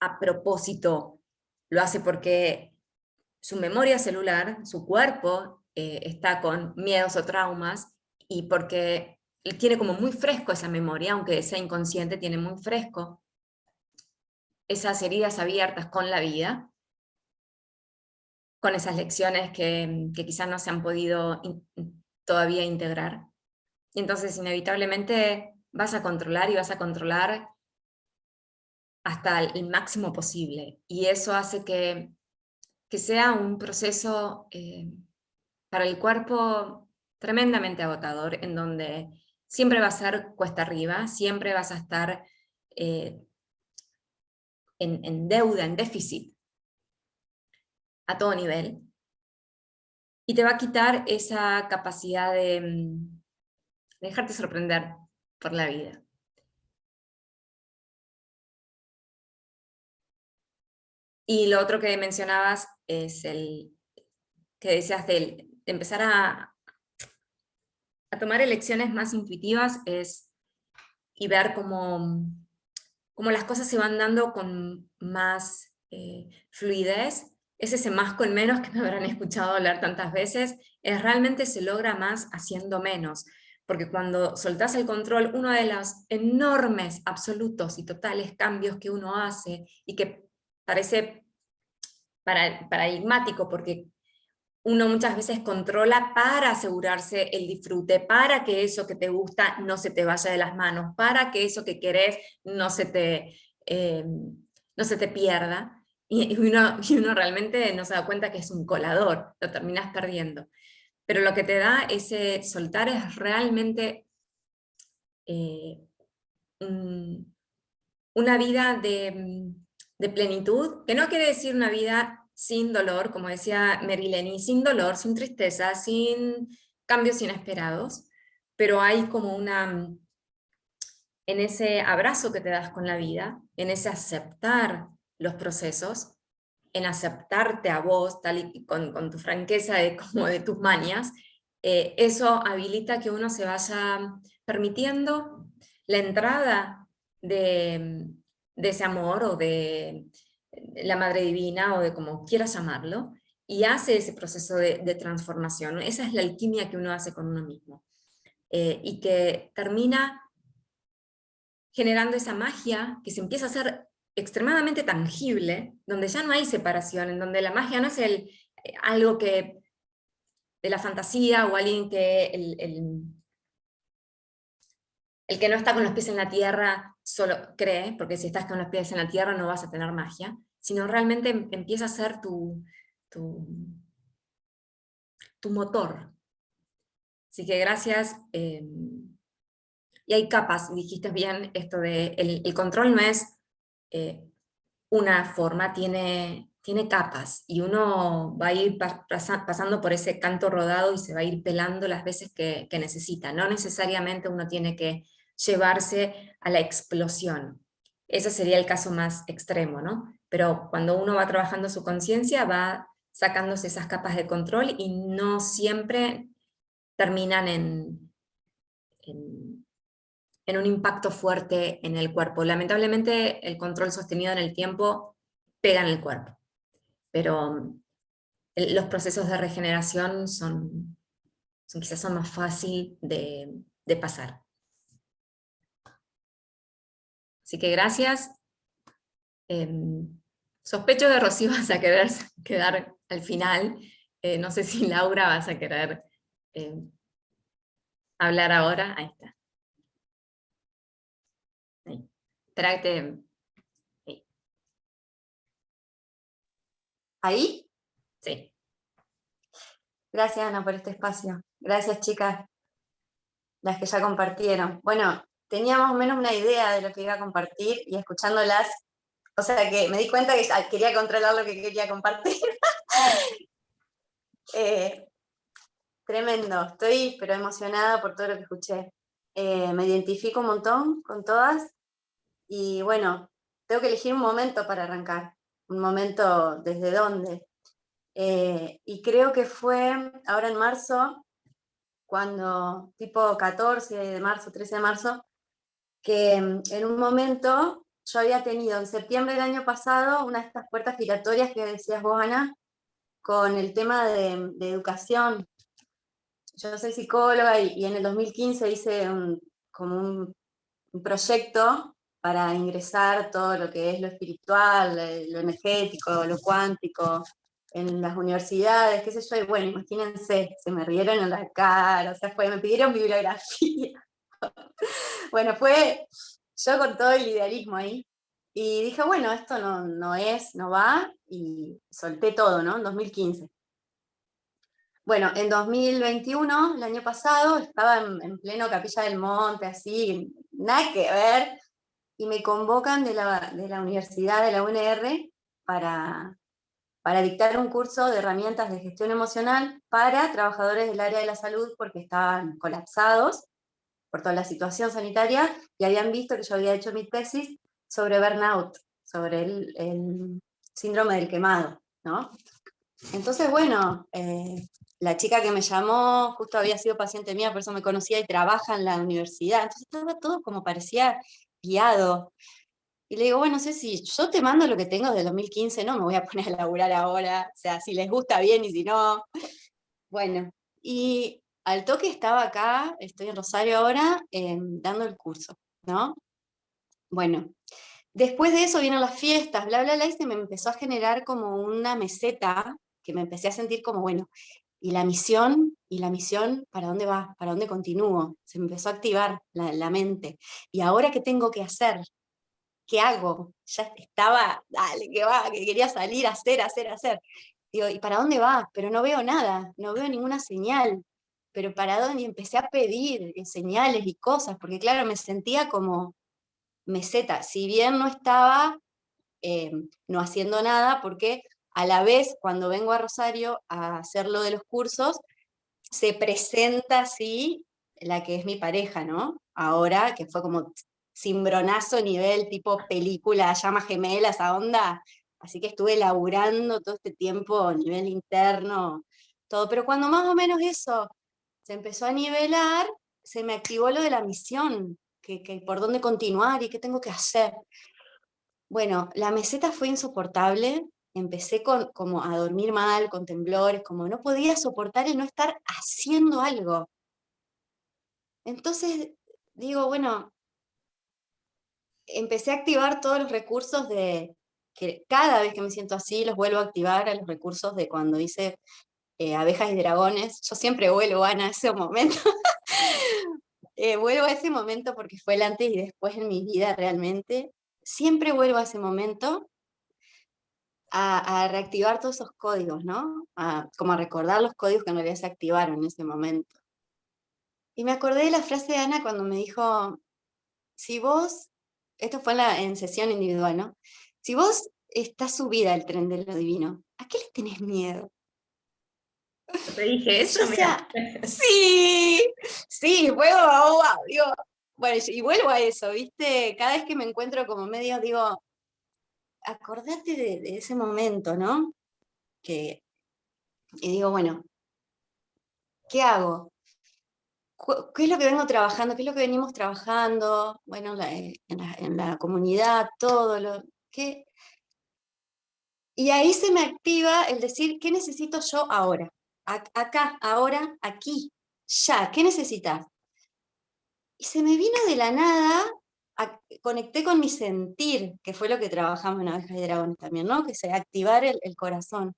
a propósito, lo hace porque su memoria celular, su cuerpo, está con miedos o traumas, y porque él tiene como muy fresco esa memoria, aunque sea inconsciente, tiene muy fresco esas heridas abiertas con la vida, con esas lecciones que quizás no se han podido todavía integrar. Y entonces inevitablemente vas a controlar, y vas a controlar hasta el máximo posible. Y eso hace que sea un proceso para el cuerpo tremendamente agotador, en donde siempre va a ser cuesta arriba, siempre vas a estar en deuda, en déficit, a todo nivel, y te va a quitar esa capacidad de dejarte sorprender por la vida. Y lo otro que mencionabas es el que decías de empezar a tomar elecciones más intuitivas, y ver cómo las cosas se van dando con más fluidez. Es ese más con menos que me habrán escuchado hablar tantas veces, realmente se logra más haciendo menos, porque cuando soltás el control, uno de los enormes, absolutos y totales cambios que uno hace, y que parece paradigmático, porque uno muchas veces controla para asegurarse el disfrute, para que eso que te gusta no se te vaya de las manos, para que eso que querés no se te pierda, y uno realmente no se da cuenta que es un colador, lo terminas perdiendo. Pero lo que te da ese soltar es realmente una vida de plenitud, que no quiere decir una vida sin dolor, como decía Marilyn, sin dolor, sin tristeza, sin cambios inesperados, pero hay como en ese abrazo que te das con la vida, en ese aceptar los procesos, en aceptarte a vos, tal y con tu franqueza como de tus mañas, eso habilita que uno se vaya permitiendo la entrada de ese amor, o de la Madre Divina, o de como quieras llamarlo, y hace ese proceso de transformación. Esa es la alquimia que uno hace con uno mismo, y que termina generando esa magia que se empieza a hacer extremadamente tangible, donde ya no hay separación, en donde la magia no es algo que de la fantasía, o alguien que el que no está con los pies en la tierra solo cree, porque si estás con los pies en la tierra no vas a tener magia. sino realmente empieza a ser tu, tu motor. Así que gracias. Y hay capas, dijiste bien esto de el control no es una forma, tiene capas, y uno va a ir pasando por ese canto rodado y se va a ir pelando las veces que necesita. No necesariamente uno tiene que llevarse a la explosión. Ese sería el caso más extremo, ¿no? Pero cuando uno va trabajando su conciencia, va sacándose esas capas de control y no siempre terminan en un impacto fuerte en el cuerpo. Lamentablemente, el control sostenido en el tiempo pega en el cuerpo, pero los procesos de regeneración quizás son más fácil de pasar. Así que gracias. Sospecho de Rocío vas a quedar al final. No sé si Laura vas a querer hablar ahora. Ahí está. Ahí. Espera. ¿Ahí? Sí. Gracias, Ana, por este espacio. Gracias, chicas, las que ya compartieron. Bueno, tenía más o menos una idea de lo que iba a compartir y escuchándolas, o sea que me di cuenta que quería controlar lo que quería compartir. Tremendo, estoy pero emocionada por todo lo que escuché. Me identifico un montón con todas y bueno, tengo que elegir un momento para arrancar, un momento desde dónde. Y creo que fue ahora en marzo, cuando tipo 14 de marzo, 13 de marzo, que en un momento yo había tenido en septiembre del año pasado una de estas puertas giratorias que decías vos, Ana, con el tema de educación. Yo soy psicóloga y en el 2015 hice como un proyecto para ingresar todo lo que es lo espiritual, lo energético, lo cuántico, en las universidades, qué sé yo, y bueno, imagínense, se me rieron en la cara, o sea, me pidieron bibliografía. Bueno, fue yo con todo el idealismo ahí, y dije, bueno, esto no va, y solté todo, ¿no? En 2015. Bueno, en 2021, el año pasado, estaba en pleno Capilla del Monte, así, nada que ver, y me convocan de la universidad, de la UNR, para dictar un curso de herramientas de gestión emocional para trabajadores del área de la salud, porque estaban colapsados por toda la situación sanitaria, y habían visto que yo había hecho mi tesis sobre burnout, sobre el síndrome del quemado, ¿no? Entonces, bueno, la chica que me llamó justo había sido paciente mía, por eso me conocía, y trabaja en la universidad, entonces estaba todo como parecía guiado. Y le digo, bueno, Ceci, yo te mando lo que tengo desde 2015, no me voy a poner a laburar ahora, o sea, si les gusta bien y si no. Bueno, y al toque estaba acá, estoy en Rosario ahora, dando el curso, ¿no? Bueno, después de eso vienen las fiestas, bla, bla, bla, y se me empezó a generar como una meseta, que me empecé a sentir como, bueno, ¿y la misión? ¿Y la misión para dónde va? ¿Para dónde continúo? Se me empezó a activar la mente. ¿Y ahora qué tengo que hacer? ¿Qué hago? Ya estaba, dale, que va, que quería salir, hacer. Digo, ¿y para dónde va? Pero no veo nada, no veo ninguna señal. Pero ¿para dónde? Y empecé a pedir señales y cosas, porque claro, me sentía como meseta, si bien no estaba no haciendo nada, porque a la vez, cuando vengo a Rosario a hacer lo de los cursos, se presenta así la que es mi pareja, ¿no? Ahora, que fue como cimbronazo nivel tipo película, llama gemela, esa onda. Así que estuve laburando todo este tiempo a nivel interno, todo. Pero cuando más o menos eso se empezó a nivelar, se me activó lo de la misión, que por dónde continuar y qué tengo que hacer. Bueno, la meseta fue insoportable, empecé como a dormir mal, con temblores, como no podía soportar el no estar haciendo algo. Entonces digo, bueno, empecé a activar todos los recursos que cada vez que me siento así, los vuelvo a activar a los recursos de cuando hice abejas y dragones. Yo siempre vuelvo, Ana, a ese momento. Vuelvo a ese momento porque fue el antes y después en mi vida realmente. Siempre vuelvo a ese momento. a reactivar todos esos códigos, ¿no? Como a recordar los códigos que en realidad se activaron en ese momento. Y me acordé de la frase de Ana cuando me dijo, si vos, esto fue en sesión individual, ¿no? Si vos estás subida al tren de lo divino, ¿a qué le tenés miedo? Te dije Yo eso, mira. decía, sí, sí, wow, digo, bueno, y vuelvo a eso, ¿viste? Cada vez que me encuentro como medio, digo, acordate de ese momento, ¿no? Y digo, bueno, ¿qué hago? ¿Qué es lo que vengo trabajando? ¿Qué es lo que venimos trabajando? Bueno, en la comunidad, todo lo que... Y ahí se me activa el decir, ¿qué necesito yo ahora? Acá, ahora, aquí, ya, ¿qué necesitas? Y se me vino de la nada, conecté con mi sentir, que fue lo que trabajamos en Abejas y Dragones también, ¿no? Que es activar el corazón.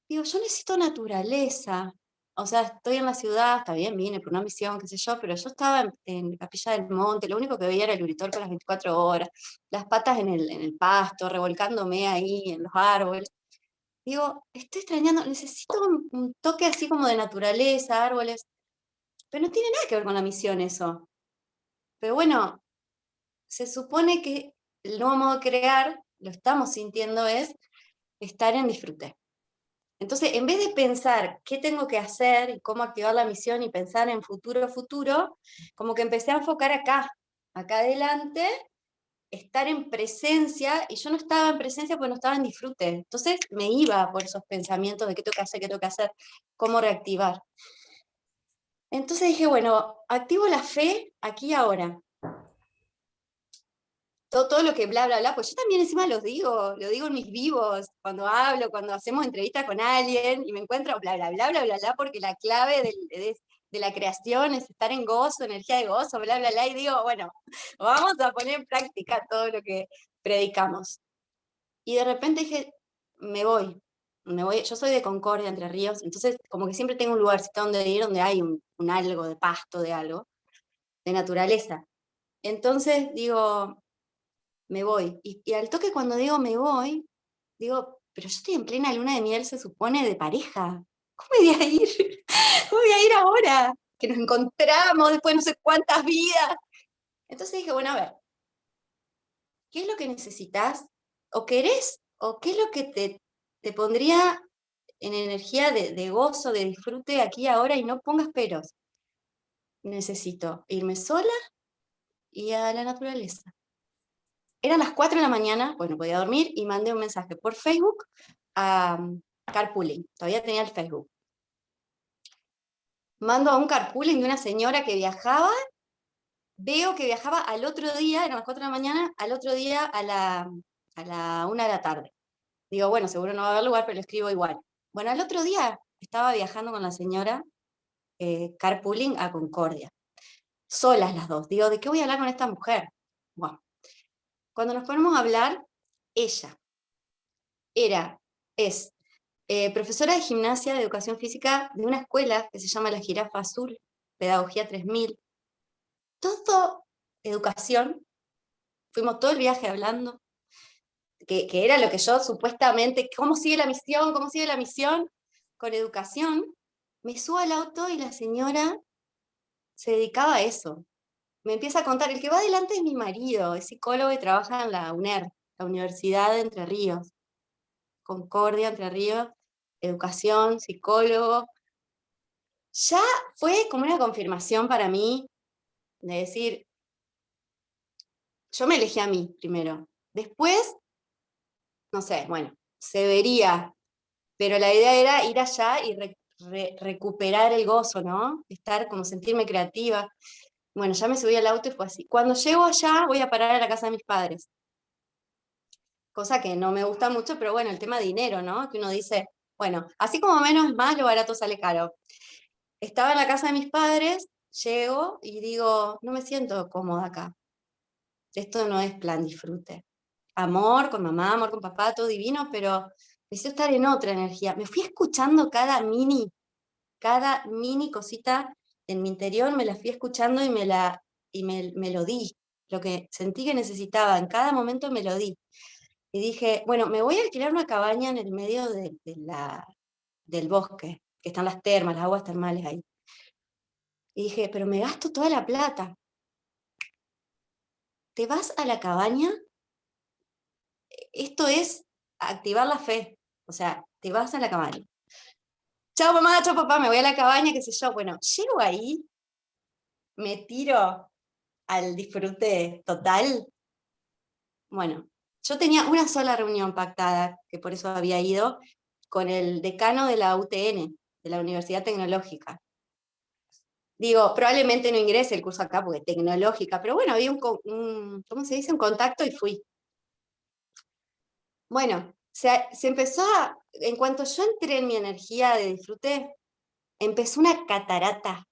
Digo, yo necesito naturaleza. O sea, estoy en la ciudad, está bien, vine por una misión, qué sé yo, pero yo estaba en Capilla del Monte, lo único que veía era el uritorco las 24 horas, las patas en el pasto, revolcándome ahí en los árboles. Digo, estoy extrañando, necesito un toque así como de naturaleza, árboles, pero no tiene nada que ver con la misión eso. Pero bueno, se supone que el nuevo modo de crear, lo estamos sintiendo, es estar en disfrute. Entonces, en vez de pensar qué tengo que hacer y cómo activar la misión y pensar en futuro, como que empecé a enfocar acá adelante, estar en presencia, y yo no estaba en presencia porque no estaba en disfrute. Entonces me iba por esos pensamientos de qué tengo que hacer, cómo reactivar. Entonces dije, bueno, activo la fe aquí y ahora. Todo lo que bla, bla, bla, pues yo también encima lo digo en mis vivos, cuando hablo, cuando hacemos entrevistas con alguien y me encuentro bla, bla, bla, bla, bla, bla, porque la clave de la creación es estar en gozo, energía de gozo, bla, bla, bla, y digo, bueno, vamos a poner en práctica todo lo que predicamos. Y de repente dije, me voy, yo soy de Concordia, Entre Ríos, entonces como que siempre tengo un lugarcito donde ir, donde hay un algo de pasto, de algo, de naturaleza. Entonces digo, me voy. Y al toque cuando digo me voy, digo, pero yo estoy en plena luna de miel, se supone, de pareja. ¿Cómo voy a ir? ¿Cómo voy a ir ahora? Que nos encontramos después de no sé cuántas vidas. Entonces dije, bueno, a ver, ¿qué es lo que necesitas? ¿O querés? ¿O qué es lo que te pondría en energía de gozo, de disfrute aquí ahora y no pongas peros? Necesito irme sola y a la naturaleza. Eran las 4 de la mañana, pues no podía dormir, y mandé un mensaje por Facebook a Carpooling. Todavía tenía el Facebook. Mando a un carpooling de una señora que viajaba, veo que viajaba al otro día, eran las 4 de la mañana, al otro día a la 1 de la tarde. Digo, bueno, seguro no va a haber lugar, pero lo escribo igual. Bueno, al otro día estaba viajando con la señora carpooling a Concordia. Solas las dos. Digo, ¿de qué voy a hablar con esta mujer? Bueno, cuando nos ponemos a hablar, ella es profesora de gimnasia de educación física de una escuela que se llama La Jirafa Azul, Pedagogía 3000. Todo educación, fuimos todo el viaje hablando, que era lo que yo supuestamente, ¿cómo sigue la misión? ¿Cómo sigue la misión? Con educación, me subo al auto y la señora se dedicaba a eso. Me empieza a contar, el que va adelante es mi marido, es psicólogo y trabaja en la UNER, la Universidad de Entre Ríos, Concordia, Entre Ríos, educación, psicólogo. Ya fue como una confirmación para mí de decir, yo me elegí a mí primero. Después, no sé, bueno, se vería, pero la idea era ir allá y recuperar el gozo, ¿no? Estar como sentirme creativa. Bueno, ya me subí al auto y fue así. Cuando llego allá voy a parar a la casa de mis padres. Cosa que no me gusta mucho, pero bueno, el tema de dinero, ¿no? Que uno dice, bueno, así como menos es más, lo barato sale caro. Estaba en la casa de mis padres, llego y digo, no me siento cómoda acá. Esto no es plan disfrute. Amor con mamá, amor con papá, todo divino, pero necesito estar en otra energía. Me fui escuchando cada mini cosita en mi interior, me la fui escuchando y me lo di. Lo que sentí que necesitaba en cada momento me lo di. y dije, bueno, me voy a alquilar una cabaña en el medio del bosque, que están las termas, las aguas termales ahí. Y dije, pero me gasto toda la plata. Te vas a la cabaña, esto es activar la fe. O sea, te vas a la cabaña. Chao mamá, chao papá, me voy a la cabaña, qué sé yo. Bueno, llego ahí, me tiro al disfrute total. Bueno, yo tenía una sola reunión pactada, que por eso había ido, con el decano de la UTN, de la Universidad Tecnológica. Digo, probablemente no ingrese el curso acá porque es tecnológica, pero bueno, había ¿cómo se dice? Un contacto y fui. Bueno, se empezó en cuanto yo entré en mi energía de disfrute, empezó una catarata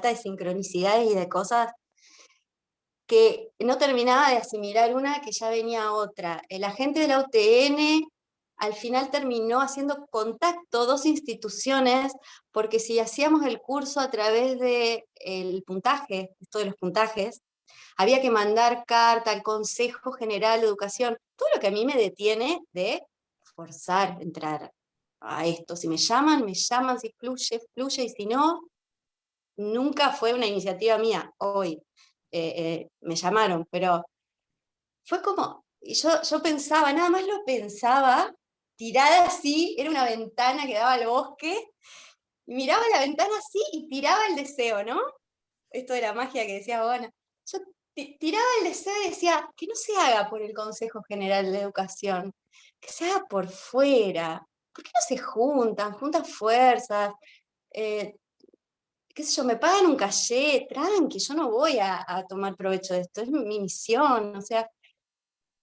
de sincronicidades y de cosas que no terminaba de asimilar una que ya venía otra. El agente de la UTN al final terminó haciendo contacto, dos instituciones, porque si hacíamos el curso a través del puntaje, esto de los puntajes, había que mandar carta al Consejo General de Educación, todo lo que a mí me detiene de forzar entrar a esto. Si me llaman, si fluye, fluye, y si no, nunca fue una iniciativa mía. Hoy me llamaron, pero fue como, y yo pensaba, nada más lo pensaba, tirada así, era una ventana que daba al bosque, y miraba la ventana así y tiraba el deseo, ¿no? Esto de la magia que decía Bona. Yo tiraba el deseo y decía, que no se haga por el Consejo General de Educación, que se haga por fuera. ¿Por qué no se juntan fuerzas? Qué sé yo, me pagan un caché, tranqui, yo no voy a tomar provecho de esto, es mi misión, o sea.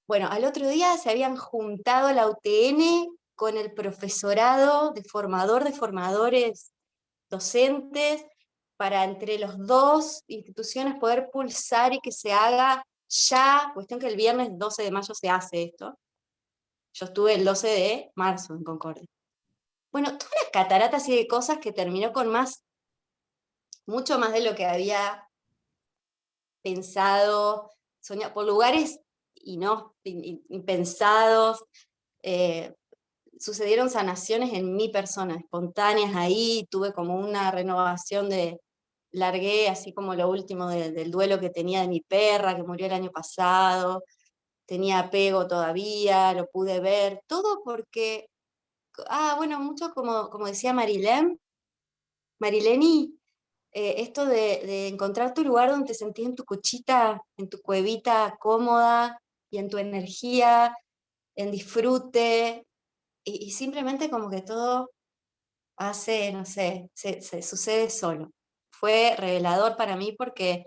Bueno, al otro día se habían juntado la UTN con el profesorado de formadores docentes, para entre los dos instituciones poder pulsar y que se haga ya, cuestión que el viernes 12 de mayo se hace esto. Yo estuve el 12 de marzo en Concordia. Bueno, toda una catarata así de cosas que terminó con mucho más de lo que había pensado, soñado, por lugares impensados. Sucedieron sanaciones en mi persona, espontáneas ahí, tuve como una renovación largué así como lo último del duelo que tenía de mi perra, que murió el año pasado, tenía apego todavía, lo pude ver, todo porque, bueno, mucho como decía Marileni, esto de encontrar tu lugar donde te sentís en tu cuchita, en tu cuevita cómoda y en tu energía, en disfrute, y simplemente como que todo no sé, se sucede solo. Fue revelador para mí porque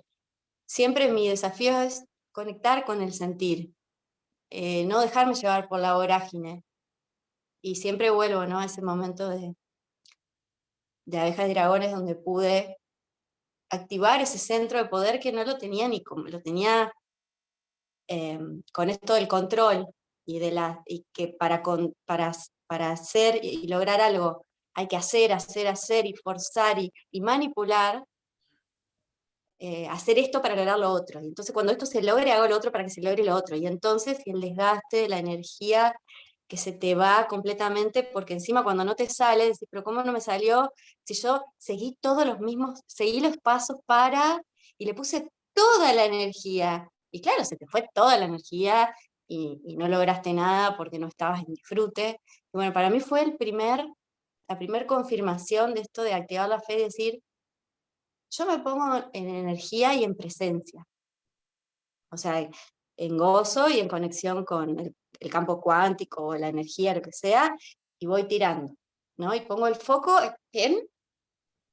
siempre mi desafío es conectar con el sentir, no dejarme llevar por la vorágine. Y siempre vuelvo, ¿no?, a ese momento de Abejas y Dragones, donde pude activar ese centro de poder que no lo tenía ni como lo tenía con esto del control y que para hacer y lograr algo hay que hacer y forzar y manipular, hacer esto para lograr lo otro. Y entonces cuando esto se logre, hago lo otro para que se logre lo otro. Y entonces el desgaste, la energía que se te va completamente, porque encima cuando no te sale, decís, pero ¿cómo no me salió? Si yo seguí seguí los pasos y le puse toda la energía. Y claro, se te fue toda la energía y no lograste nada porque no estabas en disfrute. Y bueno, para mí fue la primer confirmación de esto de activar la fe y decir, yo me pongo en energía y en presencia. O sea, en gozo y en conexión con el campo cuántico o la energía, lo que sea, y voy tirando, ¿no? Y pongo el foco en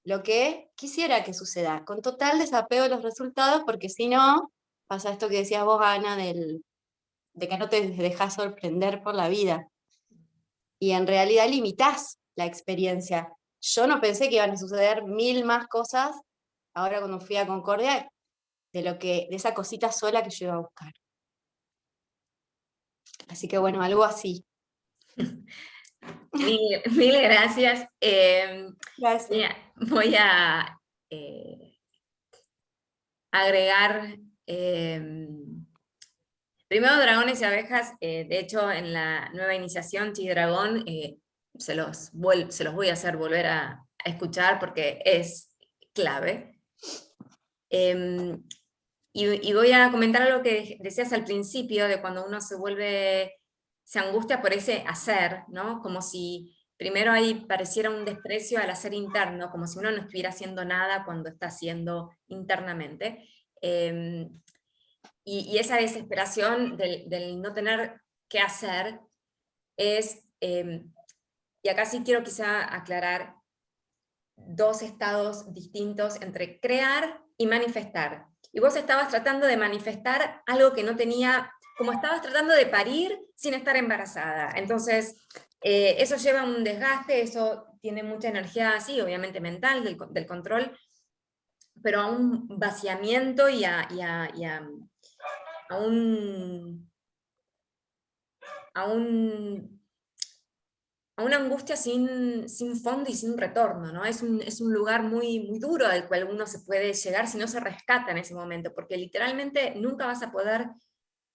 lo que quisiera que suceda, con total desapego de los resultados, porque si no, pasa esto que decías vos, Ana, de que no te dejas sorprender por la vida. Y en realidad limitás la experiencia. Yo no pensé que iban a suceder 1000 más cosas ahora cuando fui a Concordia, de esa cosita sola que yo iba a buscar. Así que bueno, algo así. Mil gracias. Gracias. Voy a agregar Primero Dragones y Abejas, de hecho en la nueva iniciación Chi-Dragón, se los voy a hacer volver a escuchar porque es clave. Y voy a comentar algo que decías al principio, de cuando uno se angustia por ese hacer, ¿no? Como si primero ahí pareciera un desprecio al hacer interno, como si uno no estuviera haciendo nada cuando está haciendo internamente. Y esa desesperación del no tener qué hacer es, y acá sí quiero quizá aclarar dos estados distintos entre crear y manifestar. Y vos estabas tratando de manifestar algo que no tenía, como estabas tratando de parir sin estar embarazada. Entonces, eso lleva a un desgaste, eso tiene mucha energía, sí, obviamente mental, del control, pero a un vaciamiento y a a una angustia sin fondo y sin retorno, ¿no? Es un lugar muy duro al cual uno se puede llegar si no se rescata en ese momento, porque literalmente nunca vas a poder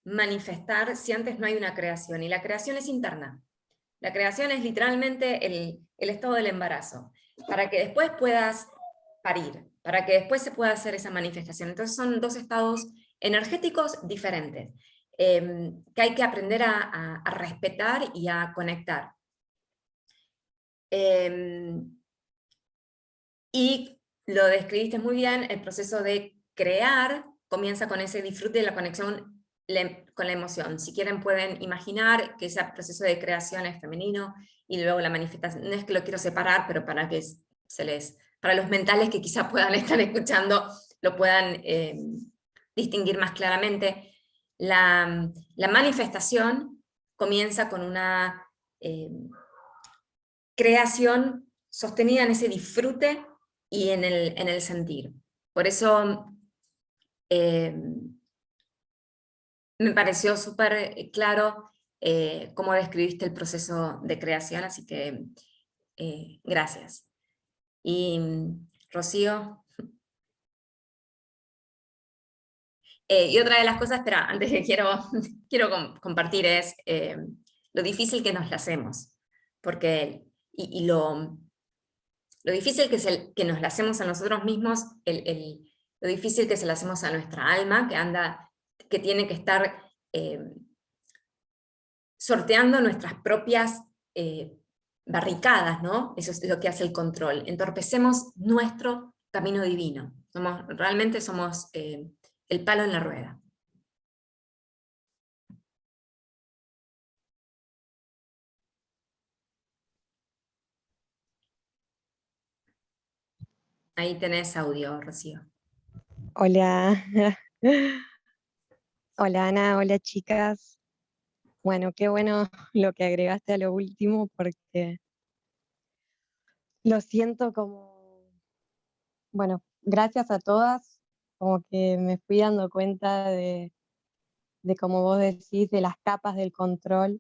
manifestar si antes no hay una creación, y la creación es interna. La creación es literalmente el estado del embarazo, para que después puedas parir, para que después se pueda hacer esa manifestación. Entonces son dos estados energéticos diferentes, que hay que aprender a respetar y a conectar. Y lo describiste muy bien, el proceso de crear comienza con ese disfrute de la conexión con la emoción. Si quieren pueden imaginar que ese proceso de creación es femenino y luego la manifestación, no es que lo quiero separar, pero para que para los mentales que quizá puedan estar escuchando, lo puedan distinguir más claramente. La manifestación comienza con una creación sostenida en ese disfrute y en el sentir. Por eso me pareció súper claro cómo describiste el proceso de creación, así que gracias. Y Rocío. Y otra de las cosas, espera, antes que quiero compartir es lo difícil que nos la hacemos, porque, y lo difícil que nos la hacemos a nosotros mismos, lo difícil que se la hacemos a nuestra alma, que tiene que estar sorteando nuestras propias barricadas, ¿no? Eso es lo que hace el control. Entorpecemos nuestro camino divino. Realmente somos el palo en la rueda. Ahí tenés audio, Rocío. Hola. Hola Ana, hola chicas. Bueno, qué bueno lo que agregaste a lo último porque lo siento como, bueno, gracias a todas, como que me fui dando cuenta de como vos decís, de las capas del control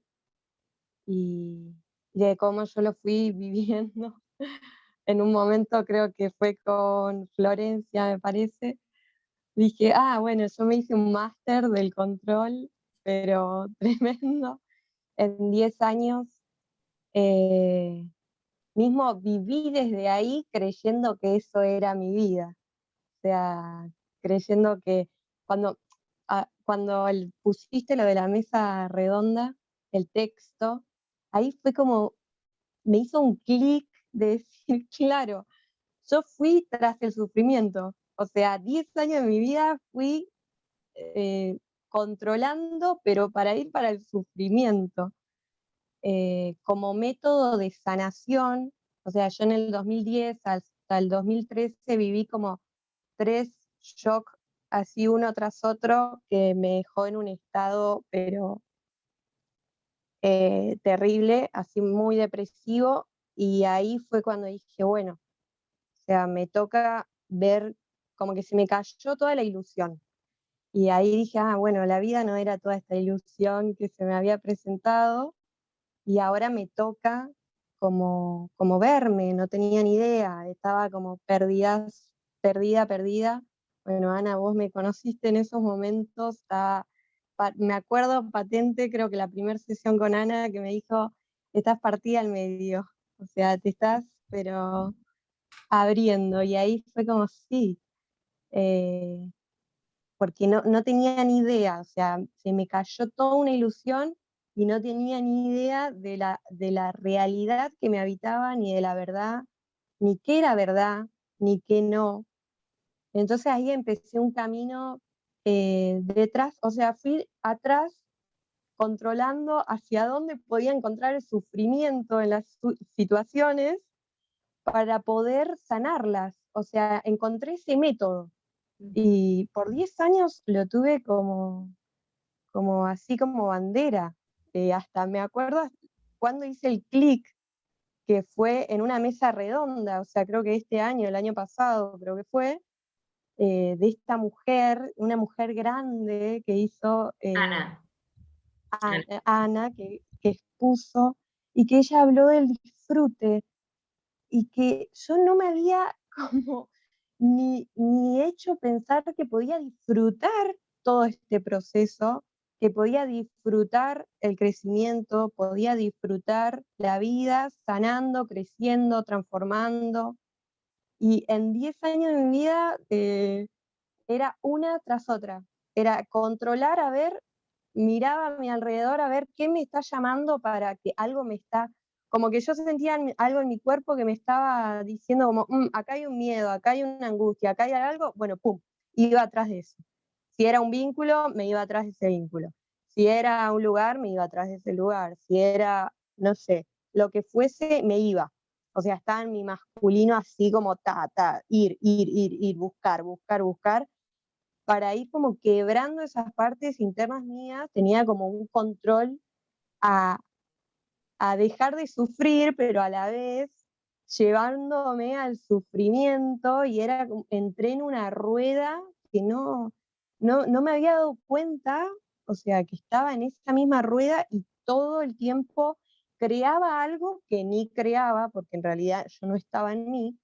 y de cómo yo lo fui viviendo. En un momento creo que fue con Florencia, me parece. Dije, bueno, yo me hice un máster del control, pero tremendo. En 10 años, eh, mismo viví desde ahí creyendo que eso era mi vida. O sea, creyendo que cuando, cuando pusiste lo de la mesa redonda, el texto, ahí fue como, me hizo un clic de decir, claro, yo fui tras el sufrimiento. O sea, 10 años de mi vida fui controlando, pero para ir para el sufrimiento. Como método de sanación, o sea, yo en el 2010 hasta el 2013 viví como 3 shocks así uno tras otro que me dejó en un estado, pero terrible, así muy depresivo, y ahí fue cuando dije, bueno, o sea, me toca ver, como que se me cayó toda la ilusión. Y ahí dije, bueno, la vida no era toda esta ilusión que se me había presentado, y ahora me toca como verme, no tenía ni idea, estaba como perdida. Bueno, Ana, vos me conociste en esos momentos, estaba me acuerdo patente, creo que la primera sesión con Ana, que me dijo, estás partida al medio, o sea, te estás, pero abriendo, y ahí fue como, sí, porque no tenía ni idea, o sea, se me cayó toda una ilusión y no tenía ni idea de la realidad que me habitaba, ni de la verdad, ni qué era verdad, ni qué no. Entonces ahí empecé un camino detrás, o sea, fui atrás controlando hacia dónde podía encontrar el sufrimiento en las situaciones para poder sanarlas. O sea, encontré ese método. Y por 10 años lo tuve como así como bandera. Hasta me acuerdo cuando hice el clic, que fue en una mesa redonda, o sea, creo que este año, el año pasado, creo que fue, de esta mujer, una mujer grande que hizo Ana. Ana, que expuso, y que ella habló del disfrute, y que yo no me había como ni hecho pensar que podía disfrutar todo este proceso, que podía disfrutar el crecimiento, podía disfrutar la vida, sanando, creciendo, transformando. Y en 10 años de mi vida era una tras otra. Era controlar, a ver, miraba a mi alrededor a ver qué me está llamando para que algo me está, como que yo sentía algo en mi cuerpo que me estaba diciendo como, acá hay un miedo, acá hay una angustia, acá hay algo, bueno, pum, iba atrás de eso. Si era un vínculo, me iba atrás de ese vínculo. Si era un lugar, me iba atrás de ese lugar. Si era, no sé, lo que fuese, me iba. O sea, estaba en mi masculino así como ir, buscar, buscar, buscar, para ir como quebrando esas partes internas mías, tenía como un control a, a dejar de sufrir, pero a la vez llevándome al sufrimiento, y era, entré en una rueda que no me había dado cuenta, o sea, que estaba en esa misma rueda y todo el tiempo creaba algo que ni creaba, porque en realidad yo no estaba en mí,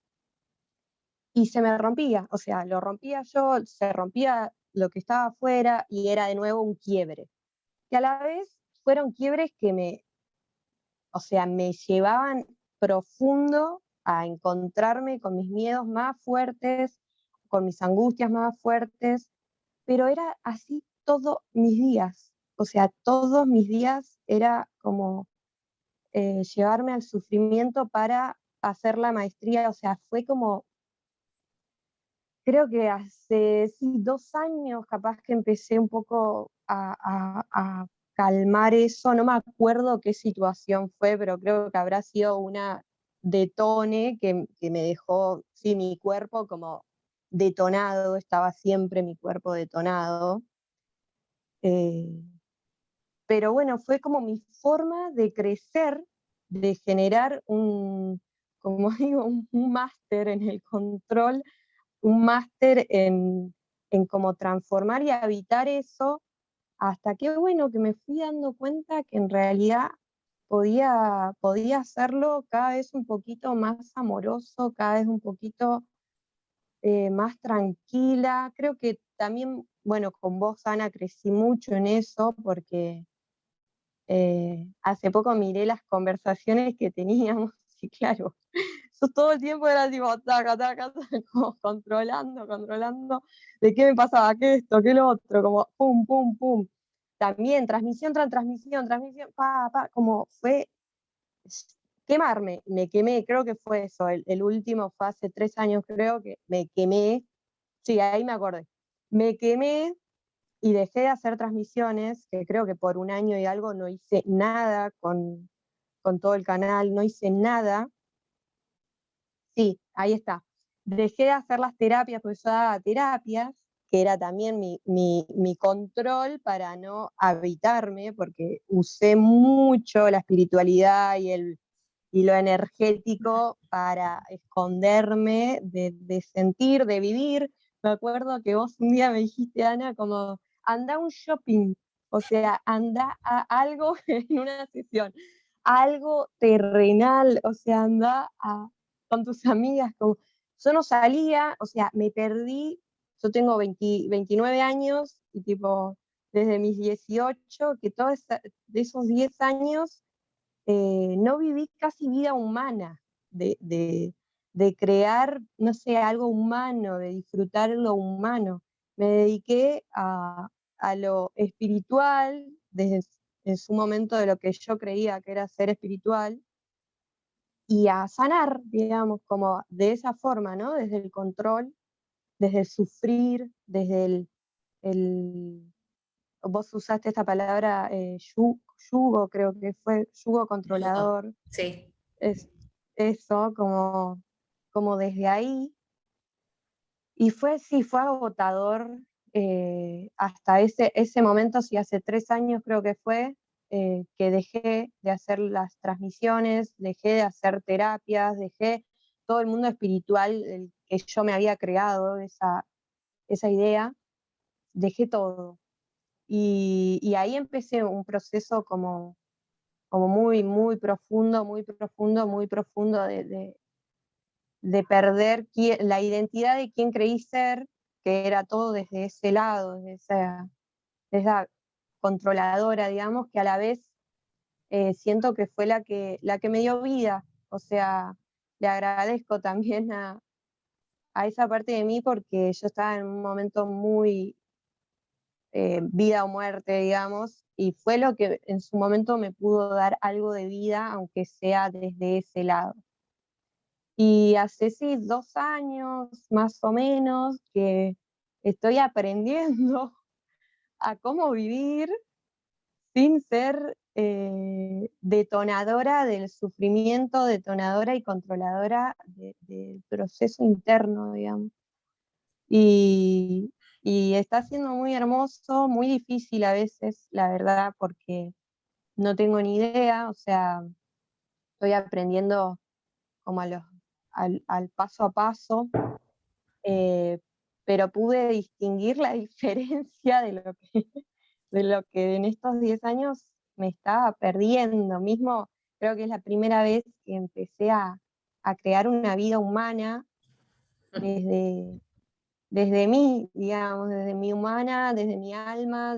y se me rompía, o sea, lo rompía yo, se rompía lo que estaba afuera y era de nuevo un quiebre. Que a la vez fueron quiebres que o sea, me llevaban profundo a encontrarme con mis miedos más fuertes, con mis angustias más fuertes, pero era así todos mis días. O sea, todos mis días era como llevarme al sufrimiento para hacer la maestría, o sea, fue como, creo que hace, sí, 2 años capaz que empecé un poco a calmar eso, no me acuerdo qué situación fue, pero creo que habrá sido una detone que me dejó, sí, mi cuerpo como detonado, estaba siempre mi cuerpo detonado. Eh, pero bueno, fue como mi forma de crecer, de generar como digo, un máster en el control, un máster en cómo transformar y habitar eso, hasta que bueno, que me fui dando cuenta que en realidad podía hacerlo cada vez un poquito más amoroso, cada vez un poquito más tranquila. Creo que también, bueno, con vos, Ana, crecí mucho en eso, porque hace poco miré las conversaciones que teníamos y claro, yo todo el tiempo era tipo, taca, taca, taca, como controlando, de qué me pasaba, qué esto, qué lo otro, como pum, pum, pum. También transmisión tras transmisión, como fue quemarme, me quemé, creo que fue eso, el último fue hace 3 años, creo que me quemé, sí, ahí me acordé, me quemé y dejé de hacer transmisiones, que creo que por 1 año y algo no hice nada con todo el canal, no hice nada. Sí, ahí está. Dejé de hacer las terapias, porque yo daba terapias, que era también mi control para no habitarme, porque usé mucho la espiritualidad y lo energético para esconderme de sentir, de vivir. Me acuerdo que vos un día me dijiste, Ana, como, anda a un shopping, o sea, anda a algo en una sesión, algo terrenal, o sea, con tus amigas, como, yo no salía, o sea, me perdí, yo tengo 29 años y tipo, desde mis 18, que de esos 10 años no viví casi vida humana, de crear, no sé, algo humano, de disfrutar lo humano. Me dediqué a lo espiritual, desde en su momento de lo que yo creía que era ser espiritual, y a sanar, digamos, como de esa forma, ¿no? Desde el control, desde el sufrir, desde el vos usaste esta palabra yugo, creo que fue, yugo Yugo. controlador, Sí. es eso, como desde ahí. Y sí, fue agotador hasta ese momento, sí, hace 3 años creo que fue, que dejé de hacer las transmisiones, dejé de hacer terapias, dejé todo el mundo espiritual el que yo me había creado, esa idea, dejé todo. Y ahí empecé un proceso como muy, muy profundo, muy profundo, muy profundo de perder la identidad de quién creí ser, que era todo desde ese lado, desde esa controladora, digamos, que a la vez siento que fue la que me dio vida. O sea, le agradezco también a esa parte de mí porque yo estaba en un momento muy vida o muerte, digamos, y fue lo que en su momento me pudo dar algo de vida, aunque sea desde ese lado. Y hace sí 2 años más o menos que estoy aprendiendo a cómo vivir sin ser detonadora del sufrimiento, detonadora y controladora del proceso interno, digamos. Y, y está siendo muy hermoso, muy difícil a veces, la verdad, porque no tengo ni idea, o sea, estoy aprendiendo como al paso a paso, eh, pero pude distinguir la diferencia de lo que en estos 10 años me estaba perdiendo. Mismo creo que es la primera vez que empecé a crear una vida humana desde mí, digamos, desde mi humana, desde mi alma,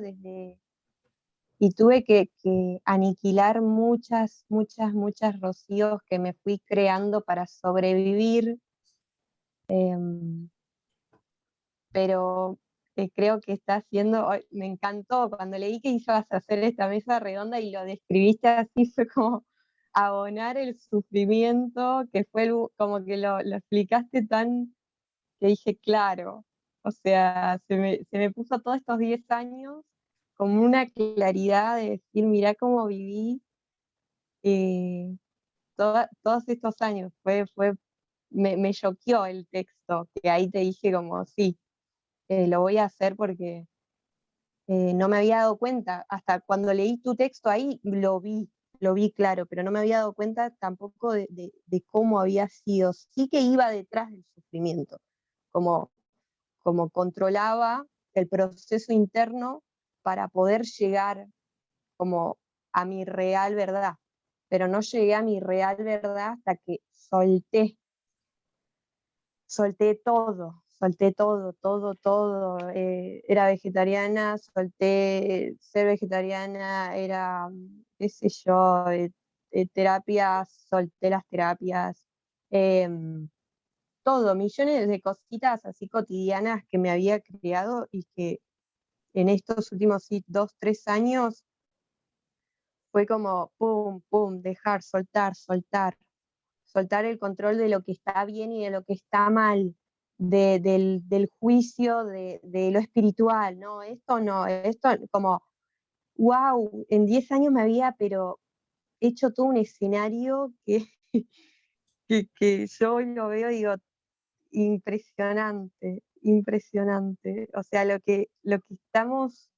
y tuve que aniquilar muchas, muchas, muchas rocíos que me fui creando para sobrevivir. Pero creo que está haciendo, me encantó cuando leí que ibas a hacer esta mesa redonda y lo describiste así, fue como abonar el sufrimiento, que fue como que lo explicaste tan, que dije, claro, o sea, se me puso todos estos 10 años como una claridad de decir, mirá cómo viví eh, todos estos años, me choqueó el texto, que ahí te dije como, sí, lo voy a hacer porque no me había dado cuenta, hasta cuando leí tu texto ahí lo vi claro, pero no me había dado cuenta tampoco de cómo había sido, sí que iba detrás del sufrimiento, como, como controlaba el proceso interno para poder llegar como a mi real verdad, pero no llegué a mi real verdad hasta que solté todo, todo, todo. Era vegetariana, solté ser vegetariana, era, qué sé yo, terapias, solté las terapias, em, todo, millones de cositas así cotidianas que me había creado y que en estos últimos sí, 2, 3 años fue como pum, pum, dejar, soltar, soltar, soltar el control de lo que está bien y de lo que está mal, del juicio, de lo espiritual, no, esto como, wow, en 10 años me había, pero hecho todo un escenario que, que yo hoy lo veo y digo, impresionante, impresionante. O sea, lo que estamos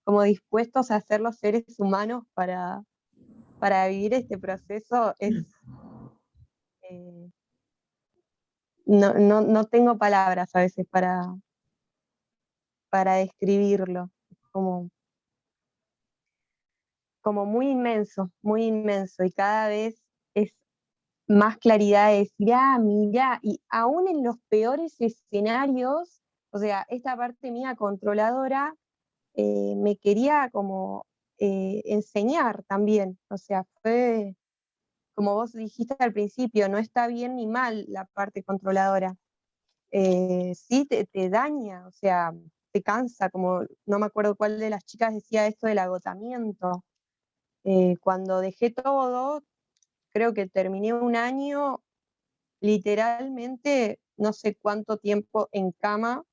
como dispuestos a hacer los seres humanos para vivir este proceso eh, no tengo palabras a veces para describirlo. Es como muy inmenso, y cada vez es más claridad de decir, mira, y aún en los peores escenarios, o sea, esta parte mía controladora me quería como enseñar también. O sea, fue, como vos dijiste al principio, no está bien ni mal la parte controladora. Sí te daña, o sea, te cansa, como no me acuerdo cuál de las chicas decía esto del agotamiento. Cuando dejé todo, creo que terminé un año literalmente, no sé cuánto tiempo en cama,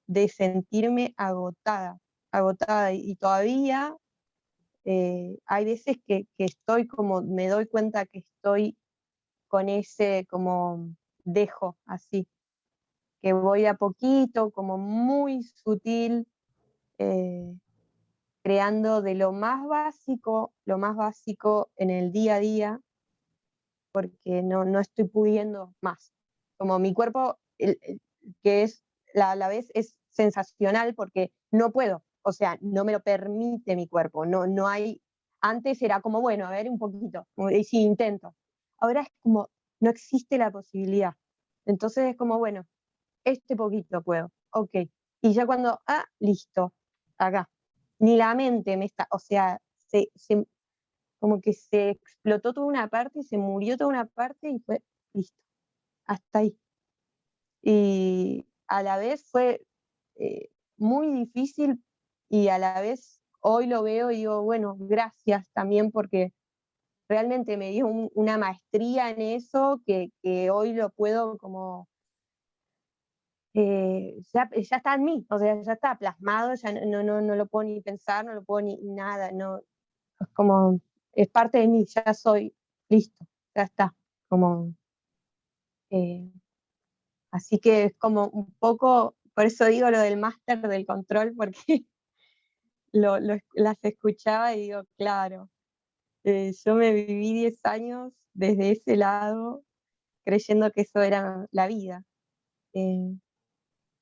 de sentirme agotada, agotada, y todavía hay veces que estoy como, me doy cuenta que estoy con ese como dejo así, que voy a poquito, como muy sutil, eh, creando de lo más básico en el día a día, porque no estoy pudiendo más. Como mi cuerpo, que es a la vez es sensacional porque no puedo, o sea, no me lo permite mi cuerpo, no hay, antes era como, bueno, a ver un poquito, y sí, intento. Ahora es como, no existe la posibilidad. Entonces es como, bueno, este poquito puedo, ok. Y ya cuando, listo, acá. Ni la mente me está, o sea, como que se explotó toda una parte, se murió toda una parte y fue, listo, hasta ahí. Y a la vez fue muy difícil y a la vez hoy lo veo y digo, bueno, gracias también porque realmente me dio una maestría en eso que hoy lo puedo como ya está en mí, o sea, ya está plasmado, ya no lo puedo ni pensar, no lo puedo ni nada, no, es como, es parte de mí, ya soy, listo, ya está, como, eh, así que es como un poco, por eso digo lo del máster del control, porque las escuchaba y digo, claro, yo me viví 10 años desde ese lado, creyendo que eso era la vida. Eh,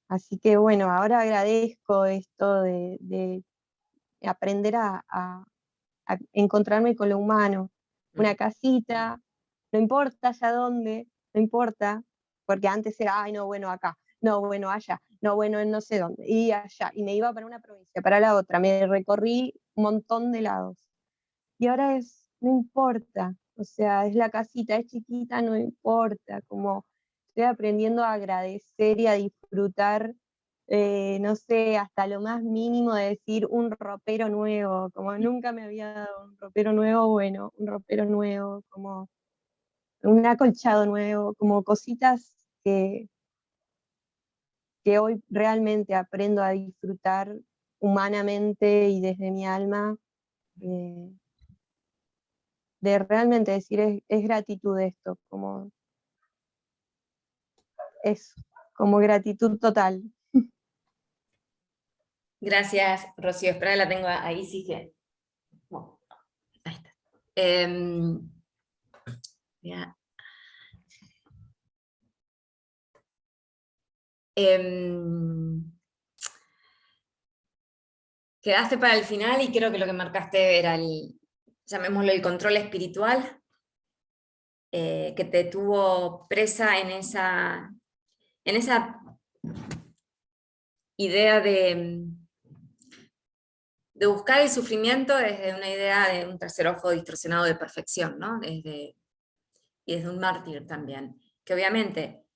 Así que bueno, ahora agradezco esto de aprender a encontrarme con lo humano. Una casita, no importa allá dónde, no importa, porque antes era, ay, no, bueno, acá, no, bueno, allá, no, bueno, en no sé dónde, y allá, y me iba para una provincia, para la otra, me recorrí un montón de lados. Y ahora es, no importa, o sea, es la casita, es chiquita, no importa, como estoy aprendiendo a agradecer y a disfrutar, no sé, hasta lo más mínimo de decir un ropero nuevo, como nunca me había dado un ropero nuevo, bueno, un ropero nuevo, como un acolchado nuevo, como cositas que hoy realmente aprendo a disfrutar humanamente y desde mi alma. eh, de realmente decir es gratitud esto, como es como gratitud total. Gracias, Rocío. Espera, la tengo ahí, sí que. Bueno, ahí está. Ya. Quedaste para el final y creo que lo que marcaste era llamémoslo el control espiritual, que te tuvo presa en esa idea de buscar el sufrimiento desde una idea de un tercer ojo distorsionado de perfección, ¿no? Y desde un mártir también, que obviamente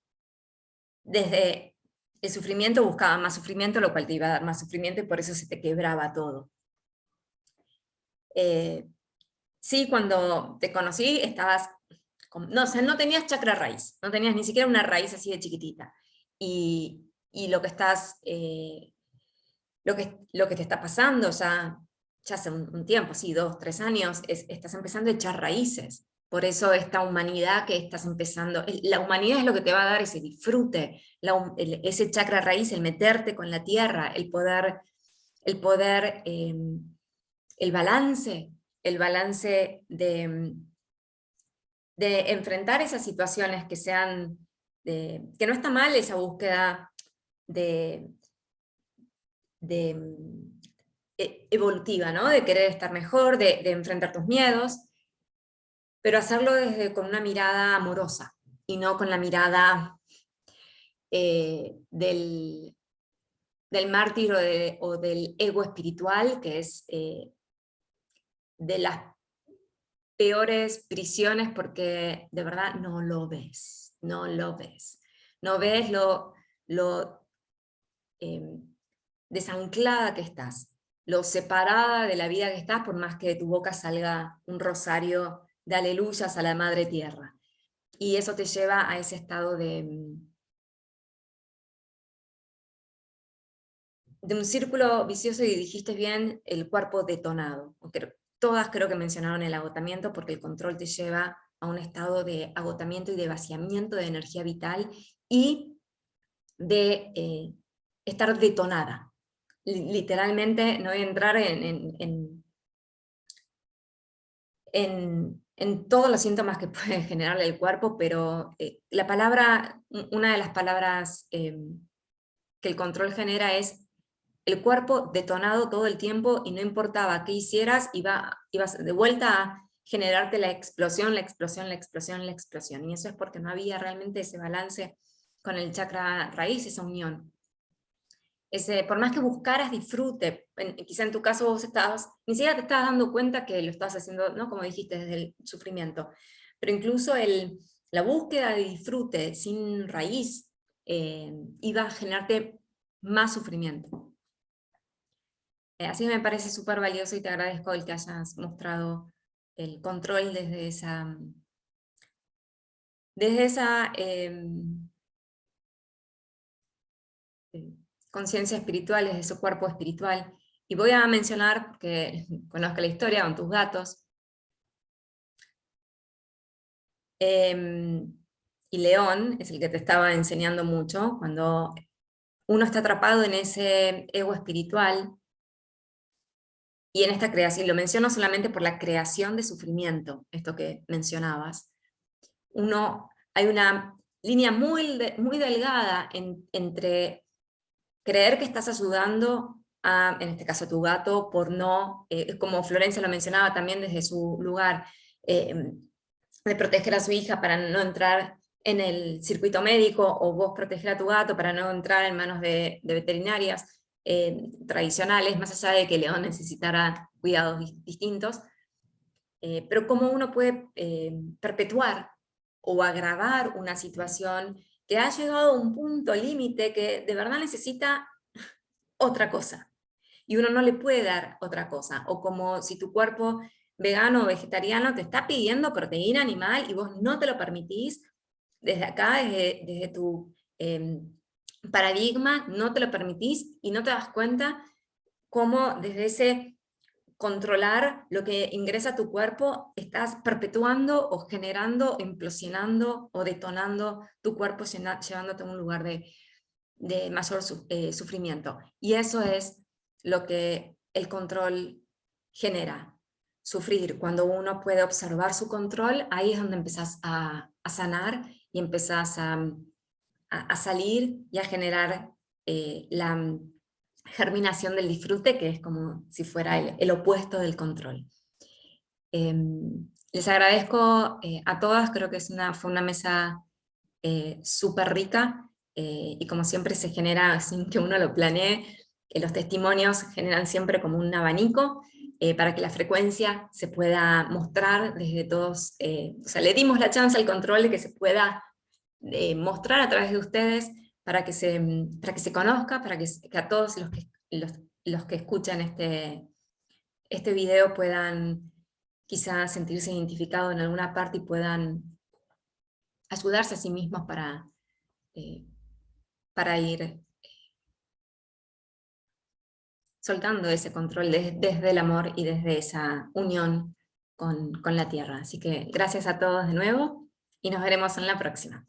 desde el sufrimiento buscaba más sufrimiento, lo cual te iba a dar más sufrimiento y por eso se te quebraba todo. Sí, cuando te conocí estabas, no, o sea, no tenías chakra raíz, no tenías ni siquiera una raíz así de chiquitita. Y lo que estás, lo que te está pasando ya hace un tiempo, sí, 2, 3 años, estás empezando a echar raíces. Por eso esta humanidad que estás empezando, la humanidad es lo que te va a dar ese disfrute, ese chakra raíz, el meterte con la tierra, el poder el balance de enfrentar esas situaciones que sean, que no está mal esa búsqueda de evolutiva, ¿no? De querer estar mejor, de enfrentar tus miedos, pero hacerlo con una mirada amorosa y no con la mirada del del mártir o del ego espiritual, que es de las peores prisiones, porque de verdad no lo ves, no lo ves. No ves lo desanclada que estás, lo separada de la vida que estás, por más que de tu boca salga un rosario de aleluyas a la Madre Tierra. Y eso te lleva a ese estado de un círculo vicioso, y dijiste bien, el cuerpo detonado. Todas creo que mencionaron el agotamiento, porque el control te lleva a un estado de agotamiento y de vaciamiento de energía vital, y de estar detonada. Literalmente, no voy a entrar en todos los síntomas que puede generarle el cuerpo, pero una de las palabras que el control genera es el cuerpo detonado todo el tiempo, y no importaba qué hicieras, ibas de vuelta a generarte la explosión, la explosión, la explosión, la explosión. Y eso es porque no había realmente ese balance con el chakra raíz, esa unión. Por más que buscaras disfrute, quizá en tu caso vos ni siquiera te estabas dando cuenta que lo estabas haciendo, ¿no? Como dijiste, desde el sufrimiento. Pero incluso la búsqueda de disfrute sin raíz iba a generarte más sufrimiento. Así que me parece súper valioso, y te agradezco el que hayas mostrado el control desde esa conciencia espiritual, desde su cuerpo espiritual. Y voy a mencionar, porque conozco la historia con tus gatos, y León es el que te estaba enseñando mucho. Cuando uno está atrapado en ese ego espiritual, y en esta creación, lo menciono solamente por la creación de sufrimiento, esto que mencionabas, hay una línea muy, muy delgada entre creer que estás ayudando en este caso a tu gato, por no, como Florencia lo mencionaba también desde su lugar, de proteger a su hija para no entrar en el circuito médico, o vos proteger a tu gato para no entrar en manos de veterinarias tradicionales, más allá de que León necesitara cuidados distintos, pero cómo uno puede perpetuar o agravar una situación que ha llegado a un punto límite que de verdad necesita otra cosa, y uno no le puede dar otra cosa. O como si tu cuerpo vegano o vegetariano te está pidiendo proteína animal y vos no te lo permitís, desde acá, desde tu paradigma, no te lo permitís, y no te das cuenta cómo desde ese controlar lo que ingresa a tu cuerpo, estás perpetuando o generando, implosionando o detonando tu cuerpo, llevándote a un lugar de mayor sufrimiento. Y eso es lo que el control genera, sufrir. Cuando uno puede observar su control, ahí es donde empezás a sanar, y empezás a salir y a generar la germinación del disfrute, que es como si fuera el opuesto del control. Les agradezco a todas, creo que fue una mesa súper rica, y como siempre se genera sin que uno lo planee, los testimonios generan siempre como un abanico para que la frecuencia se pueda mostrar desde todos, o sea, le dimos la chance al control de que se pueda mostrar a través de ustedes, para que se conozca, para que a todos los que escuchan este video puedan quizás sentirse identificados en alguna parte, y puedan ayudarse a sí mismos para ir soltando ese control desde el amor y desde esa unión con la tierra. Así que gracias a todos de nuevo, y nos veremos en la próxima.